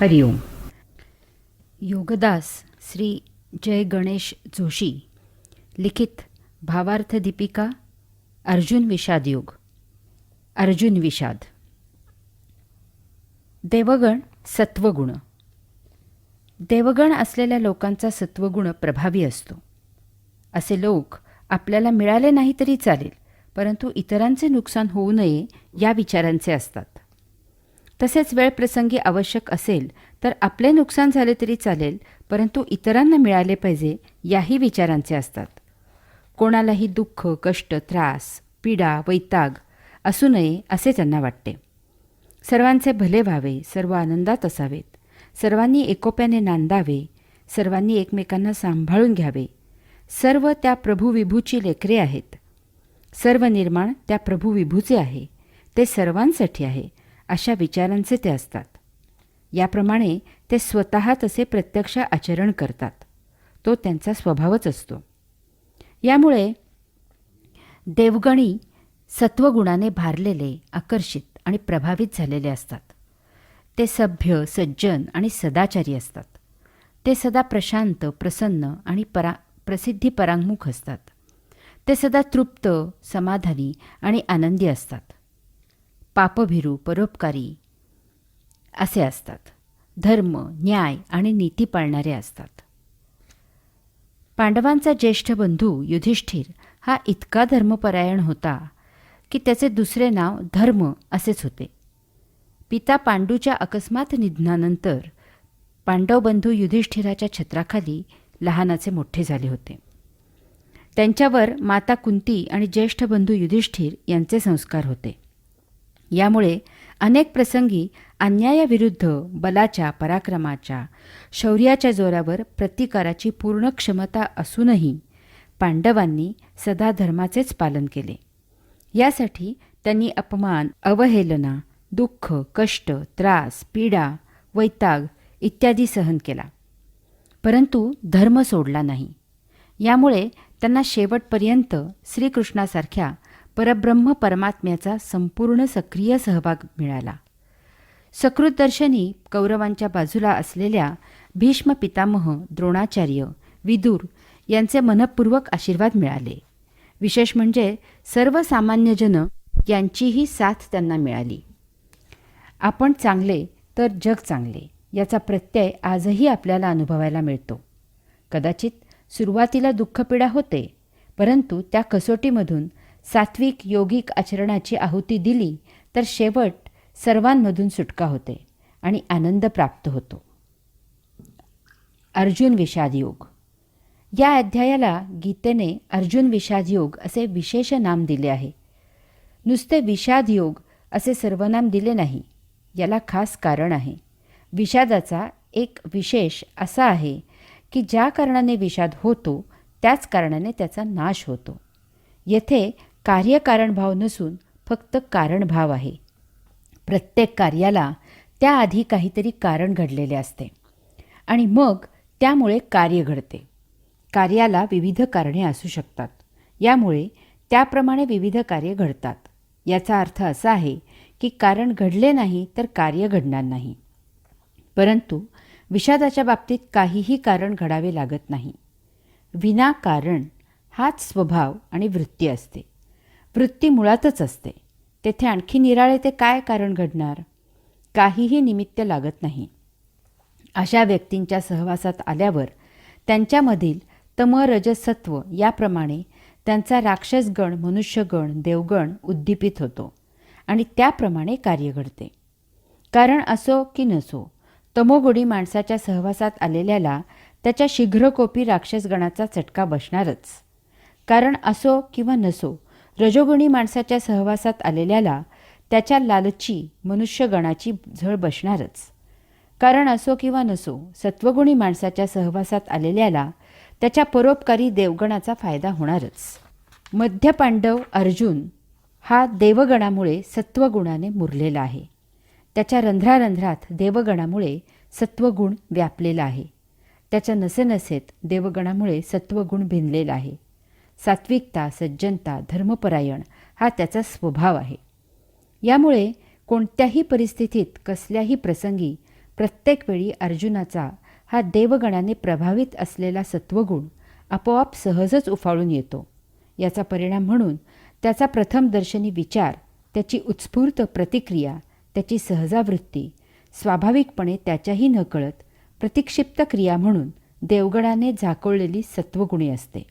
हरिओम. योगदास श्री जय गणेश जोशी लिखित भावार्थ दीपिका अर्जुन विषाद योग. अर्जुन विषाद. देवगण सत्वगुण. देवगण असलेल्या लोकांचा सत्वगुण प्रभावी असतो. असे लोक आपल्याला मिळाले नाही तरी चालेल, परंतु इतरांचे नुकसान होऊ नये या विचारांचे असतात. तसेच वेळ प्रसंगी आवश्यक असेल तर आपले नुकसान झाले तरी चालेल, परंतु इतरांना मिळाले पाहिजे याही विचारांचे असतात. कोणालाही दुःख, कष्ट, त्रास, पीडा, वैताग असू नये असे त्यांना वाटते. सर्वांचे भले व्हावे, सर्व आनंदात असावेत, सर्वांनी एकोप्याने नांदावे, सर्वांनी एकमेकांना सांभाळून घ्यावे. सर्व त्या प्रभू विभूची लेकरे आहेत. सर्व निर्माण त्या प्रभू विभूचे आहे. ते सर्वांसाठी आहे अशा विचारांचे ते असतात. याप्रमाणे ते स्वतः तसे प्रत्यक्ष आचरण करतात. तो त्यांचा स्वभावच असतो. यामुळे देवगणी सत्वगुणाने भारलेले, आकर्षित आणि प्रभावित झालेले असतात. ते सभ्य, सज्जन आणि सदाचारी असतात. ते सदा प्रशांत, प्रसन्न आणि प्रसिद्धी परांगमुख असतात. ते सदा तृप्त, समाधानी आणि आनंदी असतात. पापभीरू, परोपकारी असे असतात. धर्म, न्याय आणि नीती पाळणारे असतात. पांडवांचा ज्येष्ठ बंधू युधिष्ठिर हा इतका धर्मपरायण होता की त्याचे दुसरे नाव धर्म असेच होते. पिता पांडूच्या अकस्मात निधनानंतर पांडव बंधू युधिष्ठिराच्या छत्राखाली लहानाचे मोठे झाले होते. त्यांच्यावर माता कुंती आणि ज्येष्ठ बंधू युधिष्ठिर यांचे संस्कार होते. यामुळे अनेक प्रसंगी अन्यायाविरुद्ध बलाच्या, पराक्रमाच्या, शौर्याच्या जोरावर प्रतिकाराची पूर्ण क्षमता असूनही पांडवांनी सदा धर्माचेच पालन केले. यासाठी त्यांनी अपमान, अवहेलना, दुःख, कष्ट, त्रास, पीडा, वैताग इत्यादी सहन केला, परंतु धर्म सोडला नाही. यामुळे त्यांना शेवटपर्यंत श्रीकृष्णासारख्या परब्रह्म परमात्म्याचा संपूर्ण सक्रिय सहभाग मिळाला. सकृतदर्शनी कौरवांच्या बाजूला असलेल्या भीष्म पितामह, द्रोणाचार्य, विदुर यांचे मनःपूर्वक आशीर्वाद मिळाले. विशेष म्हणजे सर्वसामान्यजन यांचीही साथ त्यांना मिळाली. आपण चांगले तर जग चांगले याचा प्रत्यय आजही आपल्याला अनुभवायला मिळतो. कदाचित सुरुवातीला दुःखपीडा होते, परंतु त्या कसोटीमधून सात्विक योगिक आचरणाची आहुती दिली तर शेवट सर्वांमधून सुटका होते आणि आनंद प्राप्त होतो. अर्जुन विषाद योग. या अध्यायाला गीतेने अर्जुन विषाद योग असे विशेष नाम दिले आहे. नुसते विषाद योग असे सर्वनाम दिले नाही. याला खास कारण आहे. विषादाचा एक विशेष असा आहे की ज्या कारणाने विषाद होतो त्याच कारणाने त्याचा नाश होतो. येथे कार्यकारणभाव नसून फक्त कारणभाव आहे. प्रत्येक कार्याला त्याआधी काहीतरी कारण घडलेले असते आणि मग त्यामुळे कार्य घडते. कार्याला विविध कारणे असू शकतात. यामुळे त्याप्रमाणे विविध कार्य घडतात. याचा अर्थ असा आहे की कारण घडले नाही तर कार्य घडणार नाही. परंतु विषादाच्या बाबतीत काहीही कारण घडावे लागत नाही. विनाकारण हाच स्वभाव आणि वृत्ती असते. वृत्ती मुळातच असते. तेथे आणखी निराळे ते काय कारण घडणार? काहीही निमित्त लागत नाही. अशा व्यक्तींच्या सहवासात आल्यावर त्यांच्यामधील तम, रजस, सत्व याप्रमाणे त्यांचा राक्षसगण, मनुष्यगण, देवगण उद्दीपित होतो आणि त्याप्रमाणे कार्य घडते. कारण असो की नसो, तमोगुणी माणसाच्या सहवासात आलेल्याला त्याच्या शीघ्रकोपी राक्षसगणाचा चटका बसणारच. कारण असो किंवा नसो, रजोगुणी माणसाच्या सहवासात आलेल्याला त्याच्या लालची मनुष्यगणाची झळ बसणारच. कारण असो किंवा नसो, सत्वगुणी माणसाच्या सहवासात आलेल्याला त्याच्या परोपकारी देवगणाचा फायदा होणारच. मध्य पांडव अर्जुन हा देवगणामुळे सत्वगुणाने मुरलेला आहे. त्याच्या रंध्रारंध्रात देवगणामुळे सत्वगुण व्यापलेला आहे. त्याच्या नसेनसेत देवगणामुळे सत्वगुण भिनलेला आहे. सात्विकता, सज्जनता, धर्मपरायण हा त्याचा स्वभाव आहे. यामुळे कोणत्याही परिस्थितीत, कसल्याही प्रसंगी प्रत्येक वेळी अर्जुनाचा हा देवगणाने प्रभावित असलेला सत्वगुण आपोआप सहजच उफाळून येतो. याचा परिणाम म्हणून त्याचा प्रथमदर्शनी विचार, त्याची उत्स्फूर्त प्रतिक्रिया, त्याची सहजावृत्ती स्वाभाविकपणे त्याच्याही नकळत प्रतिक्षिप्त क्रिया म्हणून देवगणाने झाकोळलेली सत्वगुणी असते.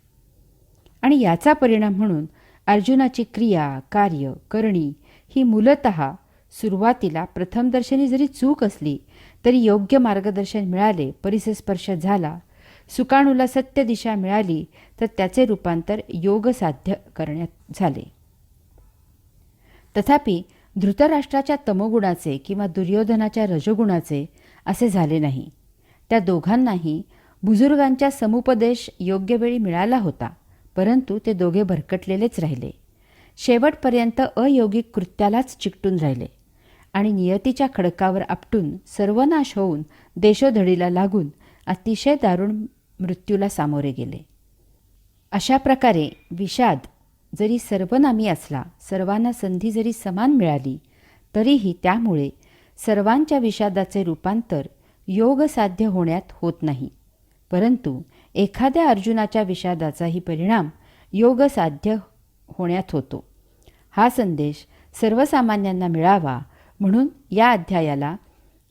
आणि याचा परिणाम म्हणून अर्जुनाची क्रिया, कार्य, करणी ही मूलतः सुरुवातीला प्रथमदर्शनी जरी चूक असली तरी योग्य मार्गदर्शन मिळाले, परिसस्पर्श झाला, सुकाणूला सत्य दिशा मिळाली तर त्याचे रूपांतर योग साध्य करण्यात झाले. तथापि धृतराष्ट्राच्या तमोगुणाचे किंवा दुर्योधनाच्या रजोगुणाचे असे झाले नाही. त्या दोघांनाही बुजुर्गांच्या समुपदेश योग्य वेळी मिळाला होता, परंतु ते दोघे भरकटलेलेच राहिले. शेवटपर्यंत अयौगिक कृत्यालाच चिकटून राहिले आणि नियतीच्या खडकावर आपटून सर्वनाश होऊन देशोधडीला लागून अतिशय दारुण मृत्यूला सामोरे गेले. अशा प्रकारे विषाद जरी सर्वनामी असला, सर्वांना संधी जरी समान मिळाली, तरीही त्यामुळे सर्वांच्या विषादाचे रूपांतर योग साध्य होण्यात होत नाही, परंतु एखाद्या अर्जुनाच्या विषादाचाही परिणाम योग साध्य होण्यात होतो. हा संदेश सर्वसामान्यांना मिळावा म्हणून या अध्यायाला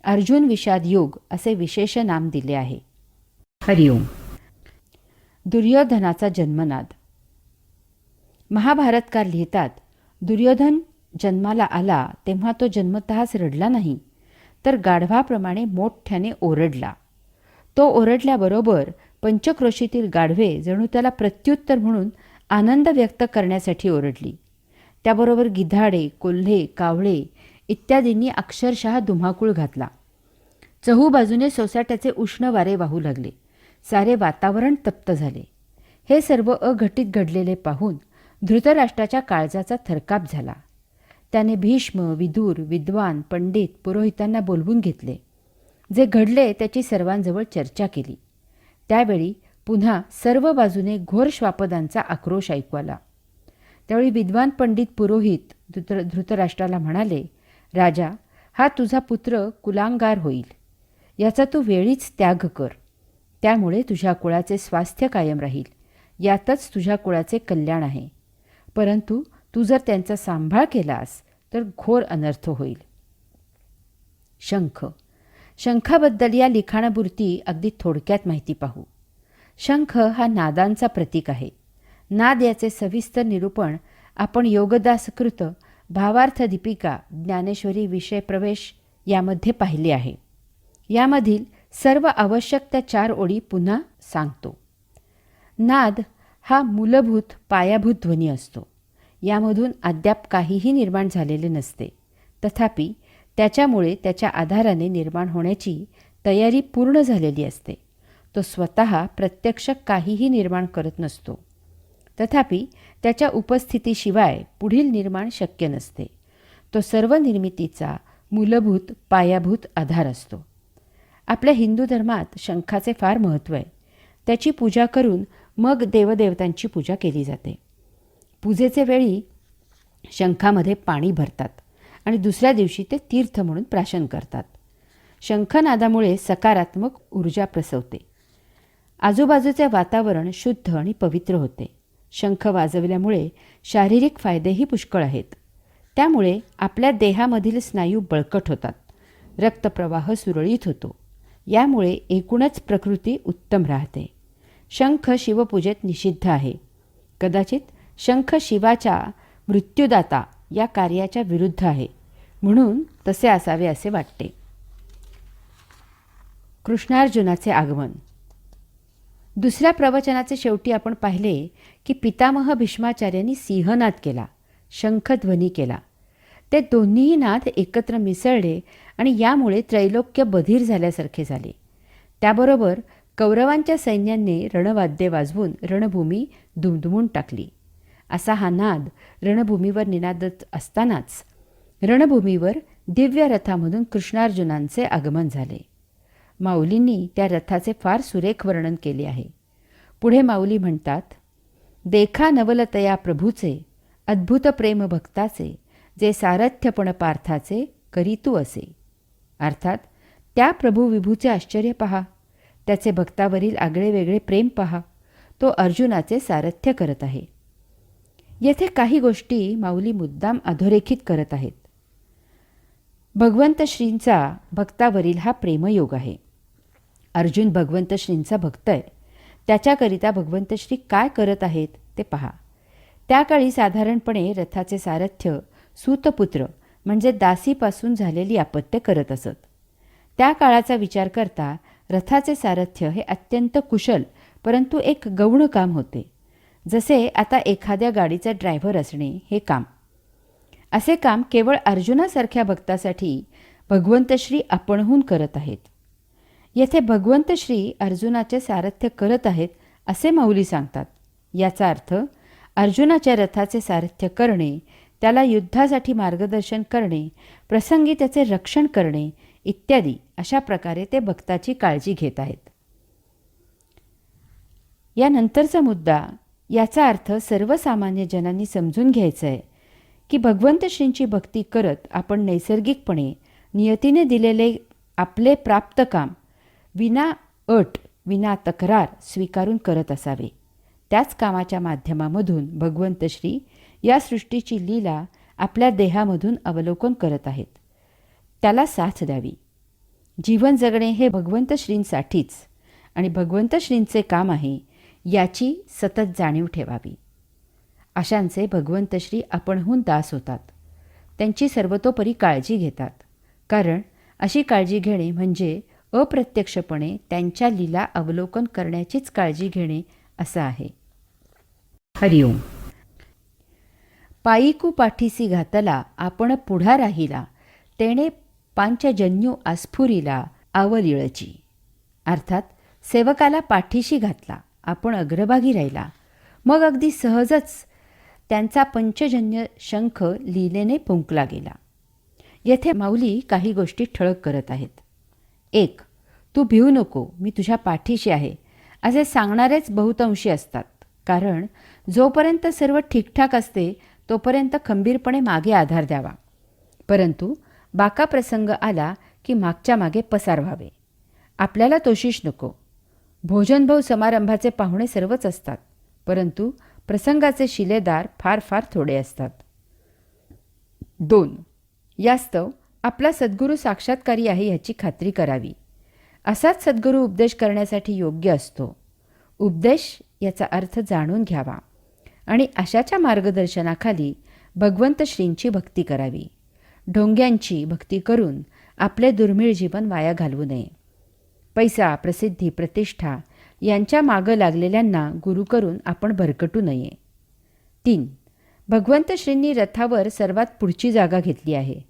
अर्जुन विषाद योग असे विशेष नाम दिले आहे. हरिओम. दुर्योधनाचा जन्मनाद. महाभारतकार लिहितात, दुर्योधन जन्माला आला तेव्हा तो जन्मतःच रडला नाही, तर गाढवाप्रमाणे मोठ्याने ओरडला. तो ओरडल्याबरोबर पंचक्रोशीतील गाढवे जणू त्याला प्रत्युत्तर म्हणून आनंद व्यक्त करण्यासाठी ओरडली. त्याबरोबर गिधाडे, कोल्हे, कावळे इत्यादींनी अक्षरशः धुमाकूळ घातला. चहूबाजूने सोसाट्याचे उष्ण वारे वाहू लागले. सारे वातावरण तप्त झाले. हे सर्व अघटित घडलेले पाहून धृतराष्ट्राच्या काळजाचा थरकाप झाला. त्याने भीष्म, विदुर, विद्वान, पंडित, पुरोहितांना बोलवून घेतले. जे घडले त्याची सर्वांजवळ चर्चा केली. त्यावेळी पुन्हा सर्व बाजूने घोर श्वापदांचा आक्रोश ऐकू आला. त्यावेळी विद्वान पंडित पुरोहित धृतराष्ट्राला म्हणाले, राजा, हा तुझा पुत्र कुलांगार होईल. याचा तू वेळीच त्याग कर. त्यामुळे तुझ्या कुळाचे स्वास्थ्य कायम राहील. यातच तुझ्या कुळाचे कल्याण आहे. परंतु तू जर त्यांचा सांभाळ केलास तर घोर अनर्थ होईल. शंख. शंखाबद्दल या लिखाणापुरती अगदी थोडक्यात माहिती पाहू. शंख हा नादांचा प्रतीक आहे. नाद याचे सविस्तर निरूपण आपण योगदासकृत भावार्थ दीपिका ज्ञानेश्वरी विषय प्रवेश यामध्ये पाहिले आहे. यामधील सर्व आवश्यक त्या 4 ओळी पुन्हा सांगतो. नाद हा मूलभूत पायाभूत ध्वनी असतो. यामधून अद्याप काहीही निर्माण झालेले नसते. तथापि त्याच्यामुळे त्याच्या आधाराने निर्माण होण्याची तयारी पूर्ण झालेली असते. तो स्वतः प्रत्यक्ष काहीही निर्माण करत नसतो. तथापि त्याच्या उपस्थितीशिवाय पुढील निर्माण शक्य नसते. तो सर्व निर्मितीचा मूलभूत पायाभूत आधार असतो. आपल्या हिंदू धर्मात शंखाचे फार महत्त्व आहे. त्याची पूजा करून मग देवदेवतांची पूजा केली जाते. पूजेचे वेळी शंखामध्ये पाणी भरतात आणि दुसऱ्या दिवशी ते तीर्थ म्हणून प्राशन करतात. शंखनादामुळे सकारात्मक ऊर्जा प्रसवते. आजूबाजूचे वातावरण शुद्ध आणि पवित्र होते. शंख वाजवल्यामुळे शारीरिक फायदेही पुष्कळ आहेत. त्यामुळे आपल्या देहामधील स्नायू बळकट होतात. रक्तप्रवाह सुरळीत होतो. यामुळे एकूणच प्रकृती उत्तम राहते. शंख शिवपूजेत निषिद्ध आहे. कदाचित शंख शिवाच्या मृत्युदाता या कार्याच्या विरुद्ध आहे, म्हणून तसे असावे असे वाटते. कृष्णार्जुनाचे आगमन. दुसऱ्या प्रवचनाचे शेवटी आपण पाहिले की पितामह भीष्माचार्यांनी सिंहनाद केला, शंखध्वनी केला. ते दोन्हीही नाद एकत्र मिसळले आणि यामुळे त्रैलोक्य बधीर झाल्यासारखे झाले. त्याबरोबर कौरवांच्या सैन्याने रणवाद्ये वाजवून रणभूमी दुमदुमून टाकली. असा हा नाद रणभूमीवर निनादत असतानाच रणभूमीवर दिव्य रथामधून कृष्णार्जुनांचे आगमन झाले. माऊलींनी त्या रथाचे फार सुरेख वर्णन केले आहे. पुढे माऊली म्हणतात, देखा नवलतया प्रभूचे अद्भुत प्रेम भक्ताचे जे सारथ्यपण पार्थाचे करीतू असे. अर्थात त्या प्रभू विभूचे आश्चर्य पहा, त्याचे भक्तावरील आगळेवेगळे प्रेम पहा. तो अर्जुनाचे सारथ्य करत आहे. येथे काही गोष्टी माऊली मुद्दाम अधोरेखित करत आहेत. भगवंत श्रींचा भक्तावरील हा प्रेमयोग आहे. अर्जुन भगवंत श्रींचा भक्त आहे. त्याच्याकरिता भगवंत श्री काय करत आहेत ते पहा. त्या काळी साधारणपणे रथाचे सारथ्य सूतपुत्र म्हणजे दासीपासून झालेली अपत्य करत असत. त्या काळाचा विचार करता रथाचे सारथ्य हे अत्यंत कुशल परंतु एक गौण काम होते. जसे आता एखाद्या गाडीचा ड्रायव्हर असणे हे काम. असे काम केवळ अर्जुनासारख्या भक्तासाठी भगवंत श्री आपणहून करत आहेत. येथे भगवंत श्री अर्जुनाचे सारथ्य करत आहेत असे माऊली सांगतात. याचा अर्थ अर्जुनाच्या रथाचे सारथ्य करणे, त्याला युद्धासाठी मार्गदर्शन करणे, प्रसंगी त्याचे रक्षण करणे इत्यादी अशा प्रकारे ते भक्ताची काळजी घेत आहेत. यानंतरचा मुद्दा, याचा अर्थ सर्वसामान्य जनांनी समजून घ्यायचा आहे की भगवंत श्रींची भक्ती करत आपण नैसर्गिकपणे नियतीने दिलेले आपले प्राप्त काम विना अट विना तक्रार स्वीकारून करत असावे. त्याच कामाच्या माध्यमामधून भगवंत श्री या सृष्टीची लीला आपल्या देहामधून अवलोकन करत आहेत. त्याला साथ द्यावी. जीवन जगणे हे भगवंत श्रींसाठीच आणि भगवंत श्रींचे काम आहे याची सतत जाणीव ठेवावी. अशांचे भगवंत श्री आपणहून दास होतात. त्यांची सर्वतोपरी काळजी घेतात. कारण अशी काळजी घेणे म्हणजे अप्रत्यक्षपणे त्यांच्या लीला अवलोकन करण्याचीच काळजी घेणे असं आहे. हरिओम. पायीकू पाठीसी घातला आपण पुढा राहिला, तेणे पांचजन्यू आस्फुरिला आवलिळची. अर्थात सेवकाला पाठीशी घातला, आपण अग्रभागी राहिला, मग अगदी सहजच त्यांचा पंचजन्य शंख लीलेने फुंकला गेला. येथे माऊली काही गोष्टी ठळक करत आहेत. 1. तू भिवू नको, मी तुझ्या पाठीशी आहे असे सांगणारेच बहुतांशी असतात. कारण जोपर्यंत सर्व ठीकठाक असते तोपर्यंत खंबीरपणे मागे आधार द्यावा. परंतु बाका प्रसंग आला की मागच्या मागे पसार व्हावे. आपल्याला तोशिष नको. भोजनभाऊ समारंभाचे पाहुणे सर्वच असतात, परंतु प्रसंगाचे शिलेदार फार फार थोडे असतात. 2. यास्तव आपला सद्गुरू साक्षात्कारी आहे याची खात्री करावी. असाच सद्गुरू उपदेश करण्यासाठी योग्य असतो. उपदेश याचा अर्थ जाणून घ्यावा आणि अशाच्या मार्गदर्शनाखाली भगवंत श्रींची भक्ती करावी. ढोंग्यांची भक्ती करून आपले दुर्मिळ जीवन वाया घालवू नये. पैसा, प्रसिद्धी, प्रतिष्ठा यांच्या मागं लागलेल्यांना गुरु करून आपण भरकटू नये. 3. भगवंत श्रींनी रथावर सर्वात पुढची जागा घेतली आहे.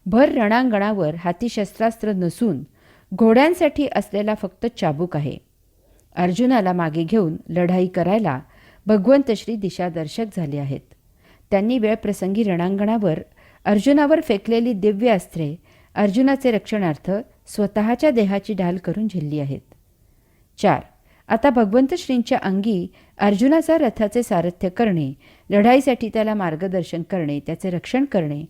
भर रणांगणावर हाती शस्त्रास्त्र नसून घोड्यांसाठी असलेला फक्त चाबूक आहे. अर्जुनाला मागे घेऊन लढाई करायला भगवंत श्री दिशादर्शक झाले आहेत. त्यांनी वेळप्रसंगी रणांगणावर अर्जुनावर फेकलेली दिव्य अस्त्रे अर्जुनाचे रक्षणार्थ स्वतःच्या देहाची ढाल करून झेलली आहेत. 4. आता भगवंत श्रींच्या अंगी अर्जुनाचा रथाचे सारथ्य करणे, लढाईसाठी त्याला मार्गदर्शन करणे, त्याचे रक्षण करणे,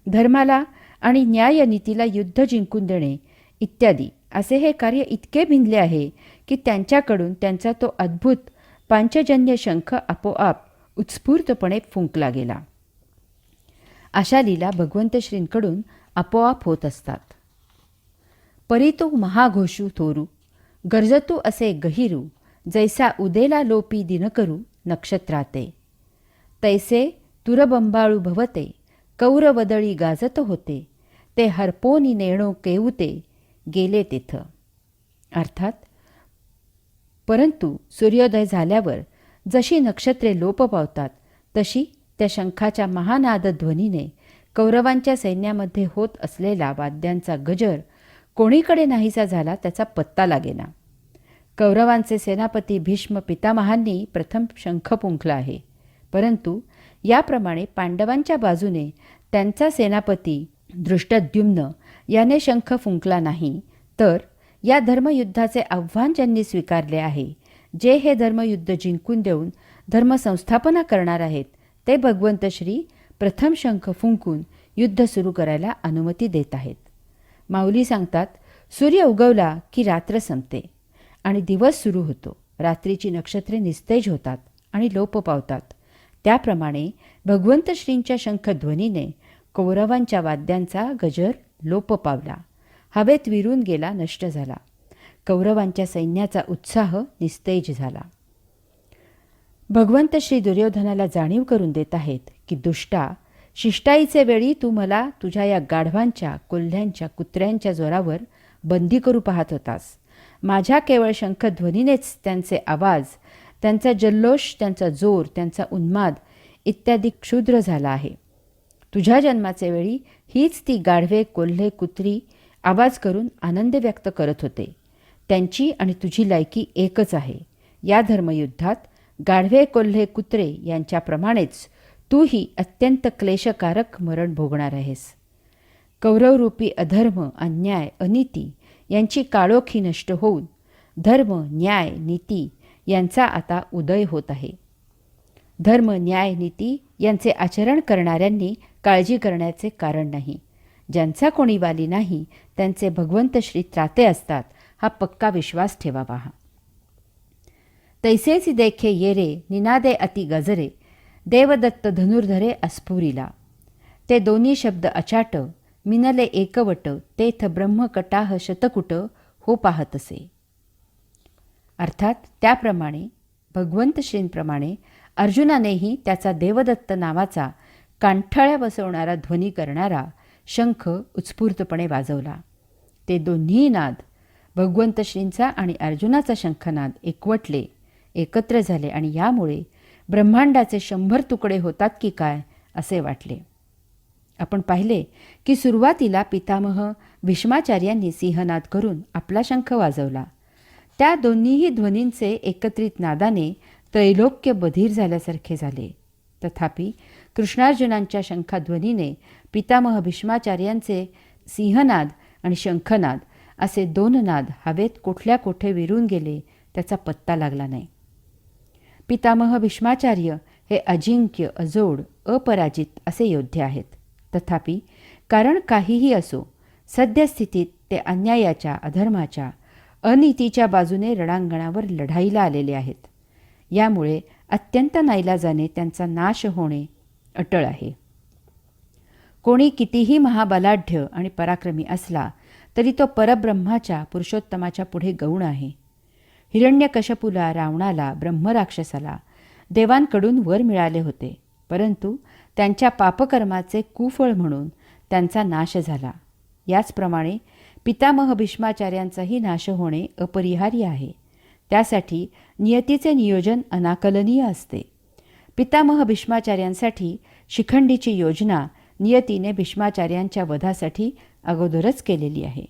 धर्माला आणि न्यायनीतीला युद्ध जिंकून देणे इत्यादी असे हे कार्य इतके भिनले आहे की त्यांच्याकडून त्यांचा तो अद्भुत पांचजन्य शंख आपोआप उत्स्फूर्तपणे फुंकला गेला. अशा लीला भगवंत श्रींकडून आपोआप होत असतात. परितू महाघोषू थोरू, गरजतू असे गहिरू, जैसा उदेला लोपी दिनकरू नक्षत्राते. तैसे तुरबंबाळू भवते, कौरवदळी गाजत होते, ते हरपोनी नेणो केऊते, गेले तेथ. अर्थात परंतु सूर्योदय झाल्यावर जशी नक्षत्रे लोप पावतात तशी त्या शंखाच्या महानाद ध्वनीने कौरवांच्या सैन्यामध्ये होत असलेला वाद्यांचा गजर कोणीकडे नाहीसा झाला त्याचा पत्ता लागेना. कौरवांचे सेनापती भीष्म पितामहांनी प्रथम शंख फुंकला आहे, परंतु याप्रमाणे पांडवांच्या बाजूने त्यांचा सेनापती दृष्टद्युम्न याने शंख फुंकला नाही. तर या धर्मयुद्धाचे आव्हान ज्यांनी स्वीकारले आहे, जे हे धर्मयुद्ध जिंकून देऊन धर्मसंस्थापना करणार आहेत, ते भगवंत श्री प्रथम शंख फुंकून युद्ध सुरू करायला अनुमती देत आहेत. माऊली सांगतात, सूर्य उगवला की रात्र संपते आणि दिवस सुरू होतो. रात्रीची नक्षत्रे निस्तेज होतात आणि लोप पावतात. त्याप्रमाणे भगवंत श्रींच्या शंखध्वनीने कौरवांच्या वाद्यांचा गजर लोप पावला, हवेत विरून गेला, नष्ट झाला. कौरवांच्या सैन्याचा उत्साह निस्तेज झाला. भगवंत श्री दुर्योधनाला जाणीव करून देत आहेत की दुष्टा, शिष्टाईचे वेळी तू मला तुझ्या या गाढवांच्या, कोल्ह्यांच्या, कुत्र्यांच्या जोरावर बंदी करू पाहत होतास. माझ्या केवळ शंखध्वनीनेच त्यांचे आवाज, त्यांचा जल्लोष, त्यांचा जोर, त्यांचा उन्माद इत्यादी क्षुद्र झाला आहे. तुझ्या जन्माचे वेळी हीच ती गाढवे, कोल्हे, कुत्री आवाज करून आनंद व्यक्त करत होते. त्यांची आणि तुझी लायकी एकच आहे. या धर्मयुद्धात गाढवे, कोल्हे, कुत्रे यांच्याप्रमाणेच तूही अत्यंत क्लेशकारक मरण भोगणार आहेस. कौरवरूपी अधर्म, अन्याय, अनिती यांची काळोखी नष्ट होऊन धर्म, न्याय, नीती यांचा आता उदय होत आहे. धर्म, न्याय, नीती यांचे आचरण करणाऱ्यांनी काळजी करण्याचे कारण नाही. ज्यांचा कोणी वाली नाही त्यांचे भगवंत श्री त्राते असतात, हा पक्का विश्वास ठेवावा. तैसेच देखे येरे निनादे अति गजरे, देवदत्त धनुर्धरे अस्फुरिला. ते दोन्ही शब्द अचाट, मिनले एकवट, तेथ ब्रह्मकटाह शतकुट हो पाहतसे. अर्थात त्याप्रमाणे भगवंत श्रींप्रमाणे अर्जुनानेही त्याचा देवदत्त नावाचा कांठळ्या बसवणारा ध्वनी करणारा शंख उत्स्फूर्तपणे वाजवला. ते दोन्ही नाद, भगवंत श्रींचा आणि अर्जुनाचा शंखनाद एकवटले, एकत्र झाले आणि यामुळे ब्रह्मांडाचे 100 तुकडे होतात की काय असे वाटले. आपण पाहिले की सुरुवातीला पितामह भीष्माचार्यांनी सिंहनाद करून आपला शंख वाजवला. त्या दोन्हीही ध्वनींचे एकत्रित नादाने त्रैलोक्य बधीर झाल्यासारखे झाले. तथापि कृष्णार्जुनांच्या शंखाध्वनीने पितामह भीष्माचार्यांचे सिंहनाद आणि शंखनाद असे 2 नाद हवेत कुठल्या कोठे विरून गेले त्याचा पत्ता लागला नाही. पितामह भीष्माचार्य हे अजिंक्य, अजोड, अपराजित असे योद्धे आहेत. तथापि कारण काहीही असो, सद्यस्थितीत ते अन्यायाच्या, अधर्माच्या, अनीतीच्या बाजूने रणांगणावर लढाईला आलेले आहेत. यामुळे अत्यंत नाईलाजाने त्यांचा नाश होणे अटळ आहे. कोणी कितीही महाबलाढ्य आणि पराक्रमी असला तरी तो परब्रह्माच्या, पुरुषोत्तमाच्या पुढे गौण आहे. हिरण्यकशपुला, रावणाला, ब्रह्मराक्षसाला देवांकडून वर मिळाले होते, परंतु त्यांच्या पापकर्माचे कुफळ म्हणून त्यांचा नाश झाला. याचप्रमाणे पितामह भीष्माचार्यांचाही नाश होणे अपरिहार्य आहे. त्यासाठी नियतीचे नियोजन अनाकलनीय असते. पितामह भीष्माचार्यांसाठी शिखंडीची योजना नियतीने भीष्माचार्यांच्या वधासाठी अगोदरच केलेली आहे.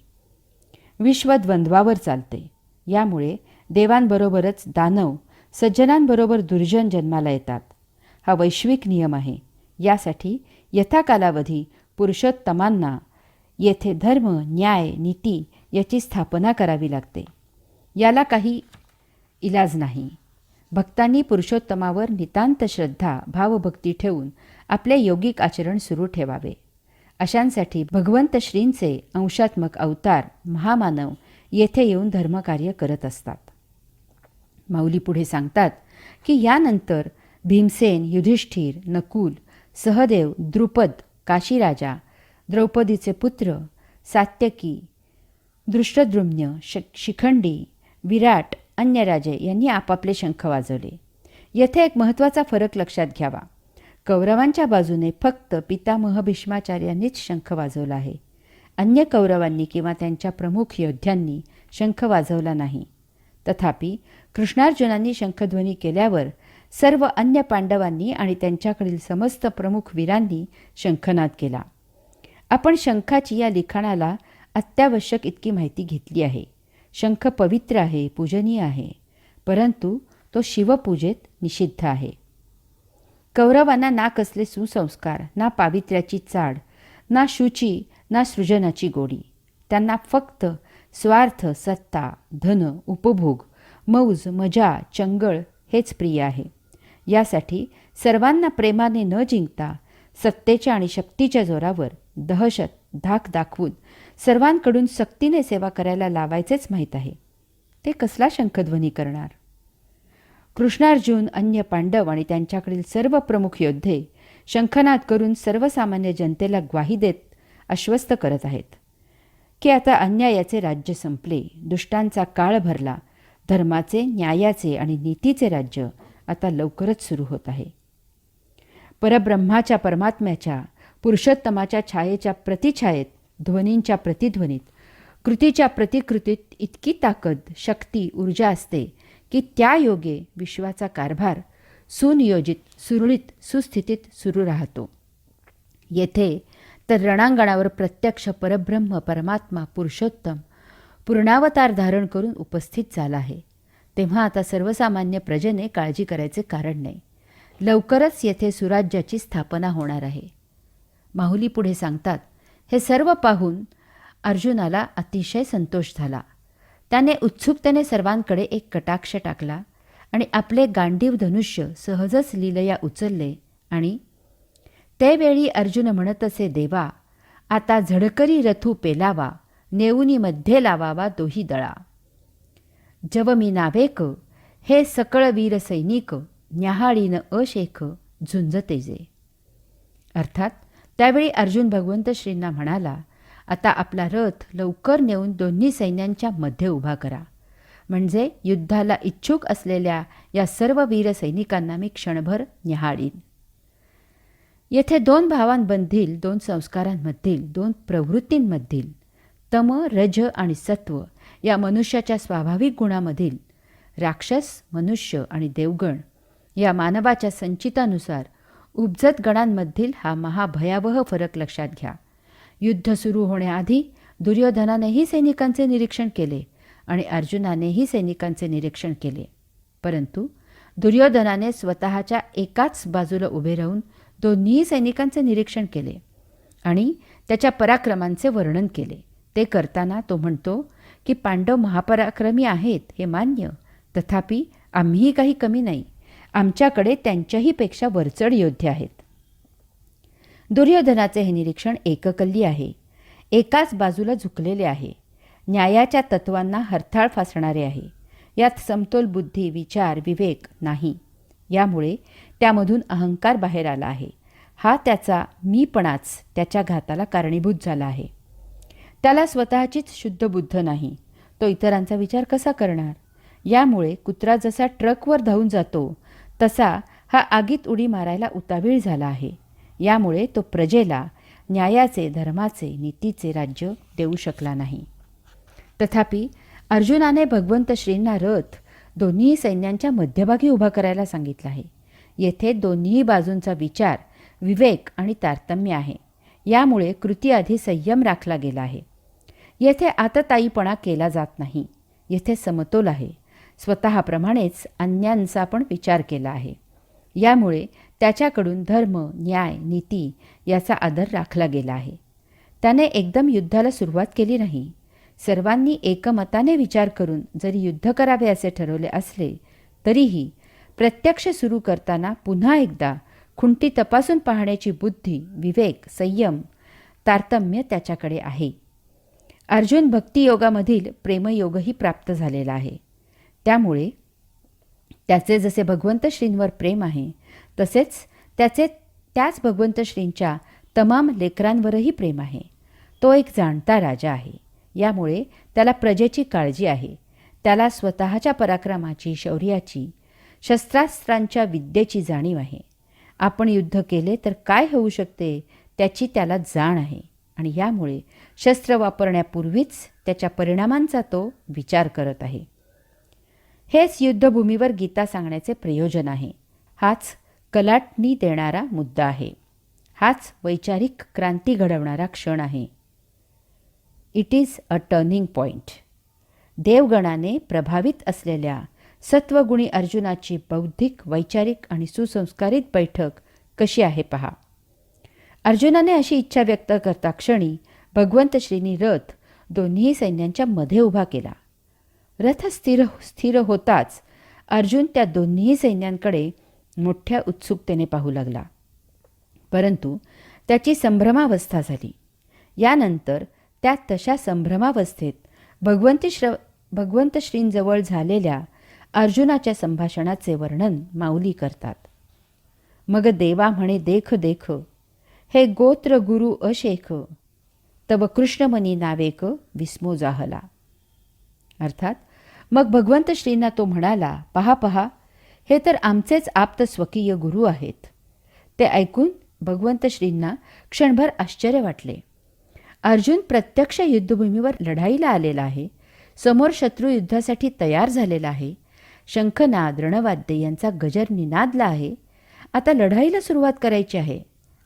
विश्व द्वंद्वावर चालते. यामुळे देवांबरोबरच दानव, सज्जनांबरोबर दुर्जन जन्माला येतात. हा वैश्विक नियम आहे. यासाठी यथाकालावधी पुरुषोत्तमांना येथे धर्म, न्याय, नीती याची स्थापना करावी लागते. याला काही इलाज नाही. भक्तांनी पुरुषोत्तमावर नितांत श्रद्धा, भावभक्ती ठेवून आपले योगिक आचरण सुरू ठेवावे. अशांसाठी भगवंत श्रींचे अंशात्मक अवतार महामानव येथे येऊन धर्मकार्य करत असतात. माऊली पुढे सांगतात की यानंतर भीमसेन, युधिष्ठिर, नकुल, सहदेव, द्रुपद, काशीराजा, द्रौपदीचे पुत्र, सात्यकी, दृष्टद्रुम्न, शिखंडी, विराट, अन्य राजे यांनी आपापले शंख वाजवले. येथे एक महत्त्वाचा फरक लक्षात घ्यावा. कौरवांच्या बाजूने फक्त पितामह भीष्माचार्यांनीच शंख वाजवला आहे. अन्य कौरवांनी किंवा त्यांच्या प्रमुख योद्ध्यांनी शंख वाजवला नाही. तथापि कृष्णार्जुनांनी शंखध्वनी केल्यावर सर्व अन्य पांडवांनी आणि त्यांच्याकडील समस्त प्रमुख वीरांनी शंखनाद केला. आपण शंखाची या लिखाणाला अत्यावश्यक इतकी माहिती घेतली आहे. शंख पवित्र आहे, पूजनीय आहे, परंतु तो शिवपूजेत निषिद्ध आहे. कौरवांना ना कसले सुसंस्कार, ना पावित्र्याची चाड, ना शुची, ना सृजनाची गोडी. त्यांना फक्त स्वार्थ, सत्ता, धन, उपभोग, मौज, मजा, चंगळ हेच प्रिय आहे. यासाठी सर्वांना प्रेमाने न जिंकता सत्तेच्या आणि शक्तीच्या जोरावर दहशत, धाक दाखवून सर्वांकडून सक्तीने सेवा करायला लावायचेच माहीत आहे. ते कसला शंखध्वनी करणार? कृष्णार्जुन, अन्य पांडव आणि त्यांच्याकडील सर्व प्रमुख योद्धे शंखनाद करून सर्वसामान्य जनतेला ग्वाही देत आश्वस्त करत आहेत की आता अन्यायाचे राज्य संपले, दुष्टांचा काळ भरला, धर्माचे, न्यायाचे आणि नीतीचे राज्य आता लवकरच सुरू होत आहे. परब्रह्माच्या, परमात्म्याच्या, पुरुषोत्तमाच्या छायेच्या प्रतिछायेत, ध्वनींच्या प्रतिध्वनीत, कृतीच्या प्रतिकृतीत इतकी ताकद, शक्ती, ऊर्जा असते की त्या योगे विश्वाचा कारभार सुनियोजित, सुरळीत, सुस्थितीत सुरू राहतो. येथे तर रणांगणावर प्रत्यक्ष परब्रह्म, परमात्मा, पुरुषोत्तम पूर्णावतार धारण करून उपस्थित झाला आहे. तेव्हा आता सर्वसामान्य प्रजेने काळजी करायचे कारण नाही. लवकरच येथे सुराज्याची स्थापना होणार आहे. माहुली पुढे सांगतात, हे सर्व पाहून अर्जुनाला अतिशय संतोष झाला. त्याने उत्सुकतेने सर्वांकडे एक कटाक्ष टाकला आणि आपले गांडीव धनुष्य सहजच लीलया उचलले आणि त्यावेळी अर्जुन म्हणत असे, देवा, आता झडकरी रथू पेलावा, नेऊनी मध्ये लावावा दोही दळा. जव मी नावेक, हे सकळ वीर सैनिक, न्याहाळीन अशेख झुंज तेजे. अर्थात त्यावेळी अर्जुन भगवंत श्रींना म्हणाला, आता आपला रथ लवकर नेऊन दोन्ही सैन्यांच्या मध्ये उभा करा, म्हणजे युद्धाला इच्छुक असलेल्या या सर्व वीर सैनिकांना मी क्षणभर न्याहाळीन. येथे दोन भावांमधील, दोन संस्कारांमधील, दोन प्रवृत्तींमधील, तम, रज आणि सत्व या मनुष्याच्या स्वाभाविक गुणामधील, राक्षस, मनुष्य आणि देवगण या मानवाच्या संचितानुसार उपजत गणांमधील हा महाभयावह फरक लक्षात घ्या. युद्ध सुरू होण्याआधी दुर्योधनानेही सैनिकांचे निरीक्षण केले आणि अर्जुनानेही सैनिकांचे निरीक्षण केले, परंतु दुर्योधनाने स्वतःच्या एकाच बाजूला उभे राहून दोन्ही सैनिकांचे निरीक्षण केले आणि त्याच्या पराक्रमांचे वर्णन केले. ते करताना तो म्हणतो की पांडव महापराक्रमी आहेत हे मान्य, तथापि आम्हीही काही कमी नाही, आमच्याकडे त्यांच्याही पेक्षा वरचढ योद्धे आहेत. दुर्योधनाचे हे निरीक्षण एककल्ली आहे, एकाच बाजूला झुकलेले आहे, न्यायाच्या तत्वांना हरताळ फासणारे आहे. यात समतोल बुद्धी, विचार, विवेक नाही. यामुळे त्यामधून अहंकार बाहेर आला आहे. हा त्याचा मीपणाच त्याच्या घाताला कारणीभूत झाला आहे. त्याला स्वतःचीच शुद्ध बुद्ध नाही, तो इतरांचा विचार कसा करणार? यामुळे कुत्रा जसा ट्रकवर धावून जातो तसा हा आगीत उडी मारायला उतावीळ झाला आहे. यामुळे तो प्रजेला न्यायाचे, धर्माचे, नीतीचे राज्य देऊ शकला नाही. तथापि अर्जुनाने भगवंत श्रींना रथ दोन्ही सैन्यांच्या मध्यभागी उभा करायला सांगितला आहे. येथे दोन्ही बाजूंचा विचार, विवेक आणि तारतम्य आहे. यामुळे कृतीआधी संयम राखला गेला आहे. येथे आतताईपणा केला जात नाही. येथे समतोल आहे. स्वतःप्रमाणेच अन्यांचा पण विचार केला आहे. यामुळे त्याच्याकडून धर्म, न्याय, नीती याचा आदर राखला गेला आहे. त्याने एकदम युद्धाला सुरुवात केली नाही. सर्वांनी एकमताने विचार करून जरी युद्ध करावे असे ठरवले असले तरीही प्रत्यक्ष सुरू करताना पुन्हा एकदा खुंटी तपासून पाहण्याची बुद्धी, विवेक, संयम, तारतम्य त्याच्याकडे आहे. अर्जुन भक्तियोगामधील प्रेमयोगही प्राप्त झालेला आहे. त्यामुळे त्याचे जसे भगवंत श्रींवर प्रेम आहे तसेच त्याच भगवंत श्रींच्या तमाम लेकरांवरही प्रेम आहे. तो एक जाणता राजा आहे. यामुळे त्याला प्रजेची काळजी आहे. त्याला स्वतःच्या पराक्रमाची, शौर्याची, शस्त्रास्त्रांच्या विद्येची जाणीव आहे. आपण युद्ध केले तर काय होऊ शकते त्याची त्याला जाण आहे आणि यामुळे शस्त्र वापरण्यापूर्वीच त्याच्या परिणामांचा तो विचार करत आहे. हेच युद्धभूमीवर गीता सांगण्याचे प्रयोजन आहे. हाच कलाटणी देणारा मुद्दा आहे. हाच वैचारिक क्रांती घडवणारा क्षण आहे. It is a turning point. देवगणाने प्रभावित असलेल्या सत्वगुणी अर्जुनाची बौद्धिक, वैचारिक आणि सुसंस्कारित बैठक कशी आहे पहा. अर्जुनाने अशी इच्छा व्यक्त करता क्षणी भगवंत श्रींनी रथ दोन्ही सैन्यांच्या मध्ये उभा केला. रथ स्थिर होताच अर्जुन त्या दोन्ही सैन्यांकडे मोठ्या उत्सुकतेने पाहू लागला. परंतु त्याची संभ्रमावस्था झाली. यानंतर त्या तशा संभ्रमावस्थेत भगवंत श्रींजवळ झालेल्या अर्जुनाच्या संभाषणाचे वर्णन माऊली करतात. मग देवा म्हणे देख देख, हे गोत्र गुरु अशेख, तव कृष्णमनी नावेक विस्मो जाहला. अर्थात मग भगवंत श्रींना तो म्हणाला, पहा पहा, हे तर आमचेच आप्त स्वकीय गुरु आहेत. ते ऐकून भगवंत श्रींना क्षणभर आश्चर्य वाटले. अर्जुन प्रत्यक्ष युद्धभूमीवर लढाईला आलेला आहे. समोर शत्रू युद्धासाठी तयार झालेला आहे. शंखनाद रणवाद्य यांचा गजर निनादला आहे. आता लढाईला सुरुवात करायची आहे.